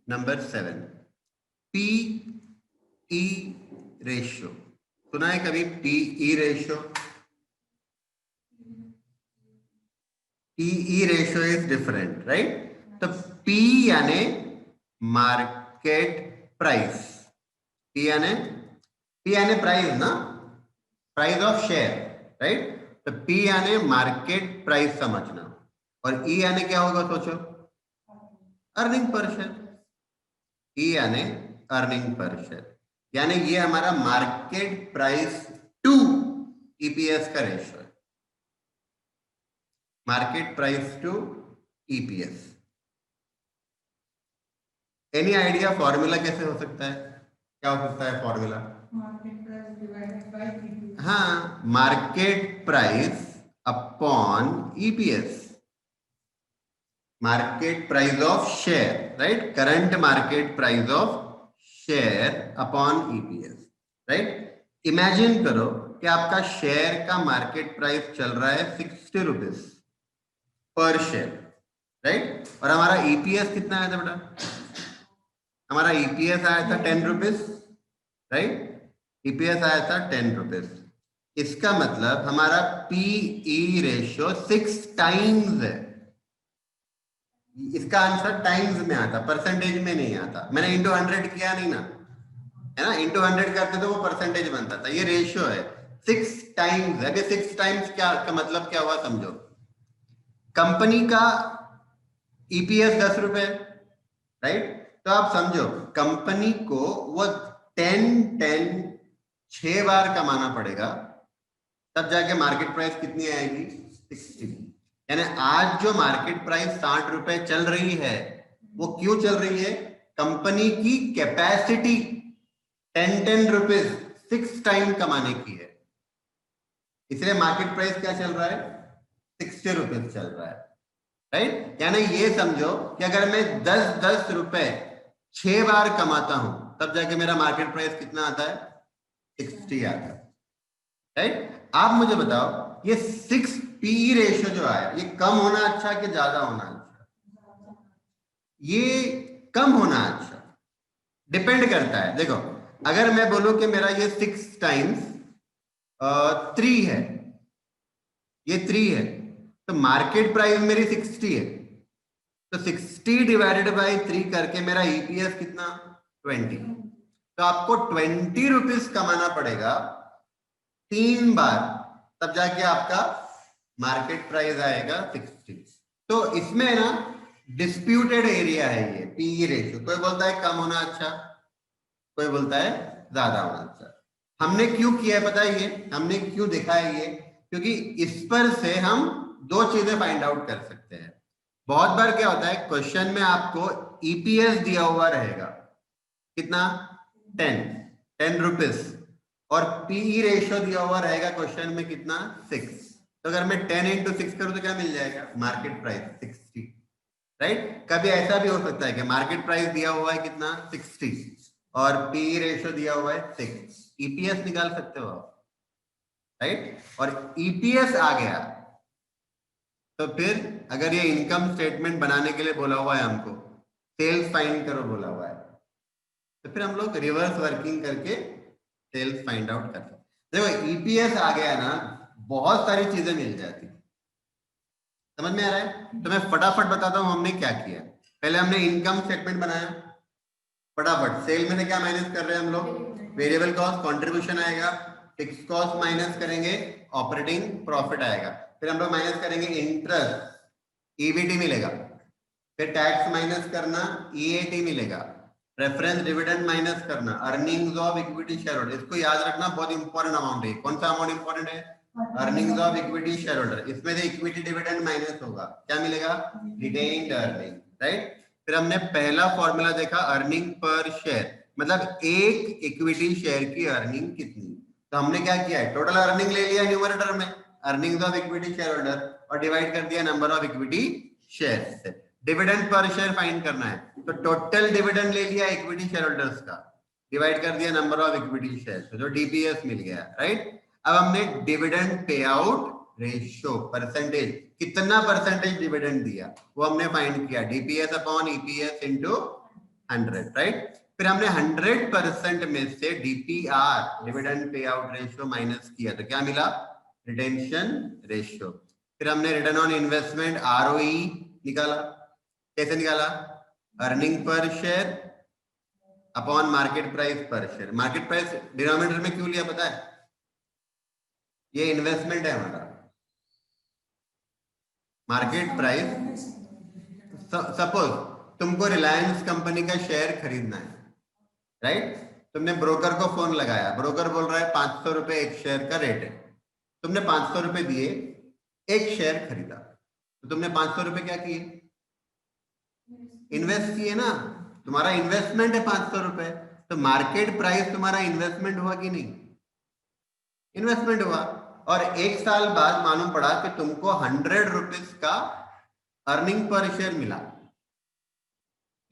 number 7, PE ratio, सुना है कभी PE ratio? PE ratio is different, right? तो पी यानी मार्केट प्राइस, पी यानी प्राइस ना, प्राइस ऑफ शेयर, राइट? तो पी यानी मार्केट प्राइस समझना, और ई यानी क्या होगा सोचो, अर्निंग पर शेयर। ई यानी अर्निंग पर शेयर, यानी ये हमारा मार्केट प्राइस टू ईपीएस का रेशियो है, market price to EPS. Any idea formula कैसे हो सकता है, क्या हो सकता है formula? Market price divided by EPS. हाँ, market price upon EPS, market price of share, right? Current market price of share upon EPS, right? Imagine करो कि आपका शेयर का मार्केट प्राइस चल रहा है 60 रुपीज पर शेयर, राइट? और हमारा ईपीएस कितना आया था बेटा? हमारा ईपीएस आया था 10 रुपीज, राइट? ईपीएस आया था 10 रुपीज। इसका मतलब हमारा पीई रेशियो 6 टाइम्स है। इसका आंसर टाइम्स में आता, परसेंटेज में नहीं आता। मैंने इंटू 100 किया नहीं ना, है ना? इंटू 100 करते तो वो परसेंटेज बनता था। ये रेशियो है 6 टाइम्स। अभी 6 टाइम्स क्या का मतलब क्या हुआ समझो। कंपनी का ईपीएस 10 रुपए, राइट? तो आप समझो कंपनी को वो 6 बार कमाना पड़ेगा, तब जाके मार्केट प्राइस कितनी आएगी? 60। यानी आज जो मार्केट प्राइस 60 रुपए चल रही है, वो क्यों चल रही है? कंपनी की कैपेसिटी 10 रुपीज 6 टाइम कमाने की है, इसलिए मार्केट प्राइस क्या चल रहा है? 60 रुपीज चल रहा है, राइट? यानी ये समझो कि अगर मैं 10 रुपए 6 बार कमाता हूं, तब जाके मेरा मार्केट प्राइस कितना आता है? 60 आता है, राइट? आप मुझे बताओ ये 6 पी रेशियो जो आया, ये कम होना अच्छा कि ज्यादा होना अच्छा? ये कम होना अच्छा, डिपेंड करता है। देखो अगर मैं बोलूं कि मेरा ये 6 टाइम्स 3 है, ये 3 है, तो मार्केट प्राइस मेरी 60 है, तो 60 डिवाइडेड बाई 3 करके मेरा ईपीएस कितना? 20। तो आपको 20 रुपीज कमाना पड़ेगा 3 बार, तब जाके आपका मार्केट प्राइस आएगा 60। तो इसमें ना डिस्प्यूटेड एरिया है ये पीई रेशियो। कोई बोलता है कम होना अच्छा, कोई बोलता है ज्यादा होना अच्छा। हमने क्यों किया है पता है? ये हमने क्यों देखा है ये, क्योंकि इस पर से हम 2 चीजें फाइंड आउट कर सकते हैं। बहुत बार क्या होता है, क्वेश्चन में आपको ईपीएस दिया हुआ रहेगा कितना? 10 रुपीज, और पीई रेशियो दिया हुआ रहेगा क्वेश्चन में कितना? 6। तो अगर मैं 10 इंटू 6 करूं तो क्या मिल जाएगा? Market price 60, right? कभी ऐसा भी हो सकता है कि मार्केट प्राइस दिया हुआ है कितना? 60, और पीई रेशियो दिया हुआ है 6। ईपीएस निकाल सकते हो आप, राइट? और ईपीएस आ गया तो फिर अगर ये इनकम स्टेटमेंट बनाने के लिए बोला हुआ है हमको, सेल्स फाइंड करो बोला हुआ है, तो फिर हम लोग रिवर्स वर्किंग करके सेल्स फाइंड आउट कर सकते। देखो ईपीएस आ गया ना, बहुत सारी चीजें मिल जाती। समझ में आ रहा है? तो मैं फटाफट बताता हूं हमने क्या किया। पहले हमने इनकम स्टेटमेंट बनाया, फटाफट सेल में से क्या माइनस कर रहे हैं हम लोग? वेरिएबल कॉस्ट कंट्रीब्यूशन आएगा, फिक्स कॉस्ट माइनस करेंगे, ऑपरेटिंग प्रॉफिट आएगा, फिर हम लोग माइनस करेंगे इंटरेस्ट, ईबीटी मिलेगा, फिर टैक्स माइनस करना, ईएटी मिलेगा, रेफरेंस डिविडेंड माइनस करना, earnings of equity share holder. इसको याद रखना, बहुत इंपॉर्टेंट अमाउंट है। कौन सा अमाउंट इंपॉर्टेंट है? Earnings of equity share holder. इसमें से इक्विटी डिविडेंड माइनस होगा, क्या मिलेगा? Retained earning, right? फिर हमने पहला फॉर्मूला देखा अर्निंग पर शेयर, मतलब एक इक्विटी शेयर की अर्निंग कितनी। तो हमने क्या किया है? टोटल अर्निंग ले लिया न्यूमरेटर में, earnings of equity share holder, और डिवाइड कर दिया नंबर ऑफ इक्विटी शेयर से। डिविडेंड पर शेयर फाइंड करना है, तो टोटल डिविडेंड ले लिया इक्विटी शेयर होल्डर्स का, डिवाइड कर दिया नंबर ऑफ इक्विटी शेयर, तो जो डीपीएस मिल गया, राइट। अब हमने dividend payout ratio percentage, कितना परसेंटेज डिविडेंड दिया वो हमने फाइंड किया, DPS upon EPS into 100, right. फिर हमने 100% में से DPR dividend payout ratio minus किया, तो क्या मिला, रिटेंशन रेशियो। फिर हमने रिटर्न ऑन इन्वेस्टमेंट आरओई निकाला, कैसे निकाला, earning per share upon market price पर शेयर। मार्केट प्राइस डिनोमिनेटर में क्यों लिया पता है, ये इन्वेस्टमेंट है हमारा। मार्केट प्राइस, सपोज तुमको रिलायंस कंपनी का शेयर खरीदना है, राइट। तुमने ब्रोकर को फोन लगाया, ब्रोकर बोल रहा है 500 रुपए एक शेयर का रेट है, तुमने 500 रुपए दिए, एक शेयर खरीदा, तो तुमने 500 रुपए क्या किए, इन्वेस्ट किए ना, तुम्हारा इन्वेस्टमेंट है 500 रुपए। तो मार्केट प्राइस तुम्हारा इन्वेस्टमेंट हुआ कि नहीं, इन्वेस्टमेंट हुआ। और एक साल बाद मालूम पड़ा कि तुमको 100 रुपीज का अर्निंग पर शेयर मिला।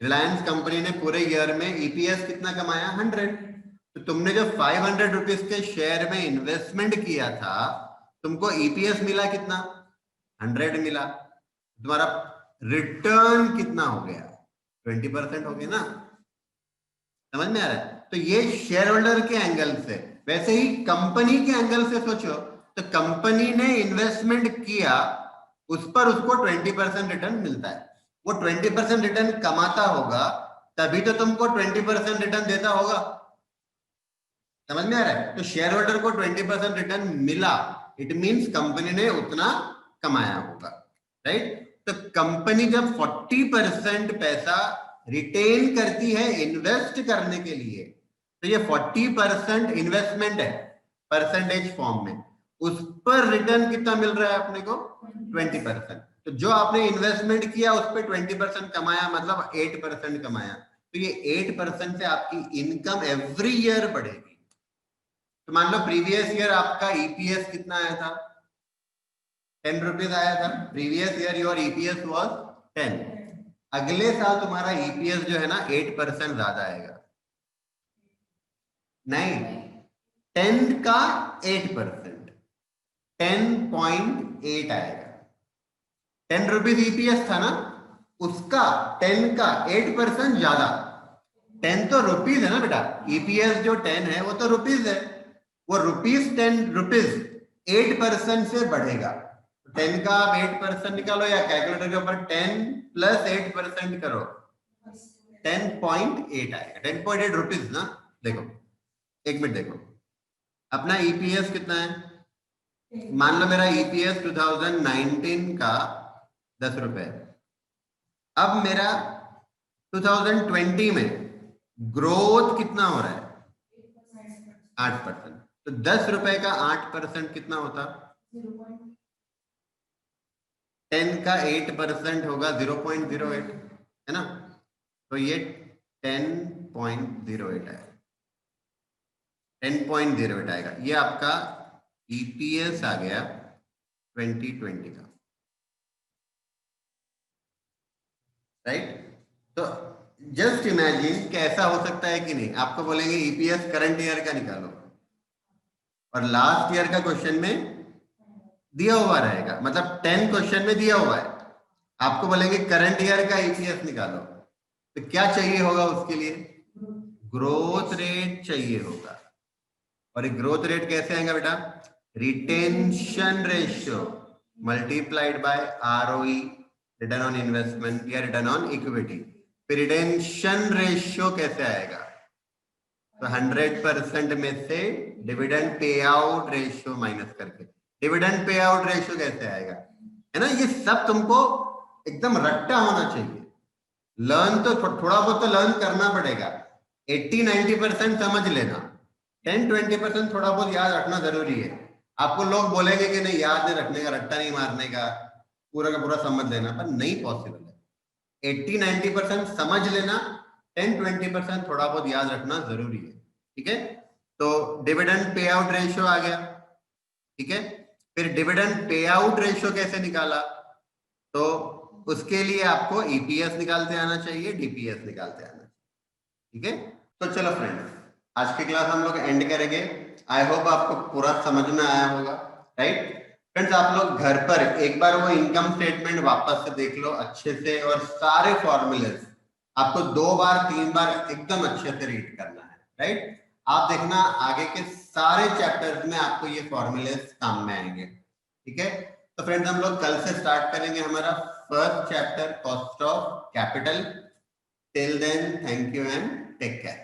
रिलायंस कंपनी ने पूरे ईयर में ईपीएस कितना कमाया, 100। तो तुमने जो 500 रुपीज के शेयर में इन्वेस्टमेंट किया था, तुमको ईपीएस मिला कितना, 100 मिला। तुम्हारा रिटर्न कितना हो गया, 20% हो गया ना, समझ में आ रहा है। तो ये शेयर होल्डर के एंगल से। वैसे ही कंपनी के एंगल से सोचो, तो कंपनी ने इन्वेस्टमेंट किया, उस पर उसको 20% रिटर्न मिलता है। वो 20% रिटर्न कमाता होगा, तभी तो तुमको 20% रिटर्न देता होगा, समझ में आ रहा है। तो शेयर होल्डर को 20% रिटर्न मिला, इट मींस कंपनी ने उतना कमाया होगा, राइट। तो कंपनी जब 40% पैसा रिटेन करती है इन्वेस्ट करने के लिए, तो ये 40% इन्वेस्टमेंट है परसेंटेज फॉर्म में, उस पर रिटर्न कितना मिल रहा है अपने को, 20%। तो जो आपने इन्वेस्टमेंट किया उस पर 20% कमाया, मतलब 8% कमाया। तो ये 8% से आपकी इनकम एवरी ईयर बढ़ेगी। तो मान लो प्रीवियस ईयर आपका ईपीएस कितना आया था, 10 रुपीज आया था, previous year your EPS was 10। अगले साल तुम्हारा ईपीएस जो है ना 8% ज्यादा आएगा, नहीं 10 का 8%, 10.8 आएगा। 10 रुपीज ईपीएस था ना, उसका 10 का 8% ज्यादा। 10 तो रुपीज है ना बेटा, ईपीएस जो 10 है वो तो रुपीज है, वो ₹10 8% से बढ़ेगा। 10 का आप 8% निकालो या कैलकुलेटर के ऊपर 10 + 8% करो, 10.8 आएगा। 10.8 रुपीज ना। देखो एक मिनट, देखो अपना ईपीएस कितना है, मान लो मेरा ईपीएस 2019 का 10 रुपए, अब मेरा 2020 में ग्रोथ कितना हो रहा है, 8%। तो 10 रुपए का 8% कितना होता, 10 का 8% होगा 0.08, है ना। तो ये 10.08 आएगा, 10.08 आएगा। ये आपका ईपीएस आ गया 2020 का, राइट। तो जस्ट इमेजिन कैसा हो सकता है कि नहीं, आपको बोलेंगे ईपीएस करंट ईयर का निकालो, और लास्ट ईयर का क्वेश्चन में दिया हुआ रहेगा, मतलब 10 क्वेश्चन में दिया हुआ है, आपको बोलेंगे करंट ईयर का ईपीएस निकालो, तो क्या चाहिए होगा उसके लिए, ग्रोथ रेट चाहिए होगा। और ग्रोथ रेट कैसे आएगा बेटा, retention ratio multiplied by ROE, return on investment या रिटर्न ऑन इक्विटी। फिर रिटेंशन रेशियो कैसे आएगा, तो 100% में से dividend payout ratio minus करके। डिविडेंड पे आउट रेशियो कैसे आएगा, है ना। ये सब तुमको एकदम रट्टा होना चाहिए, लर्न तो थोड़ा बहुत तो लर्न करना पड़ेगा। 80-90% समझ लेना, 10-20% थोड़ा बहुत याद रखना जरूरी है। आपको लोग बोलेंगे कि नहीं याद नहीं रखने का, रट्टा नहीं मारने का, पूरा का पूरा समझ लेना, पर नहीं पॉसिबल है। 80-90% समझ लेना, 10-20% थोड़ा बहुत याद रखना जरूरी है, ठीक है। तो डिविडेंड पे आउट रेशियो आ गया, ठीक है। फिर डिविडेंड पे आउट रेशियो कैसे निकाला, तो उसके लिए आपको ईपीएस निकालते आना चाहिए, डीपीएस निकालते आना चाहिए। ठीक है, तो चलो फ्रेंड्स, आज की क्लास हम लोग एंड करेंगे। आई होप आपको पूरा समझ में आया होगा, राइट। फ्रेंड्स, आप लोग घर पर एक बार वो इनकम स्टेटमेंट वापस से देख लो अच्छे से, और सारे फॉर्मूले आपको 2 बार 3 बार एकदम अच्छे से रीड करना है, राइट। आप देखना आगे के सारे चैप्टर्स में आपको ये फॉर्मूले काम में आएंगे। ठीक है, तो फ्रेंड्स हम लोग कल से स्टार्ट करेंगे हमारा first chapter, cost of capital. Till then, thank you and take care.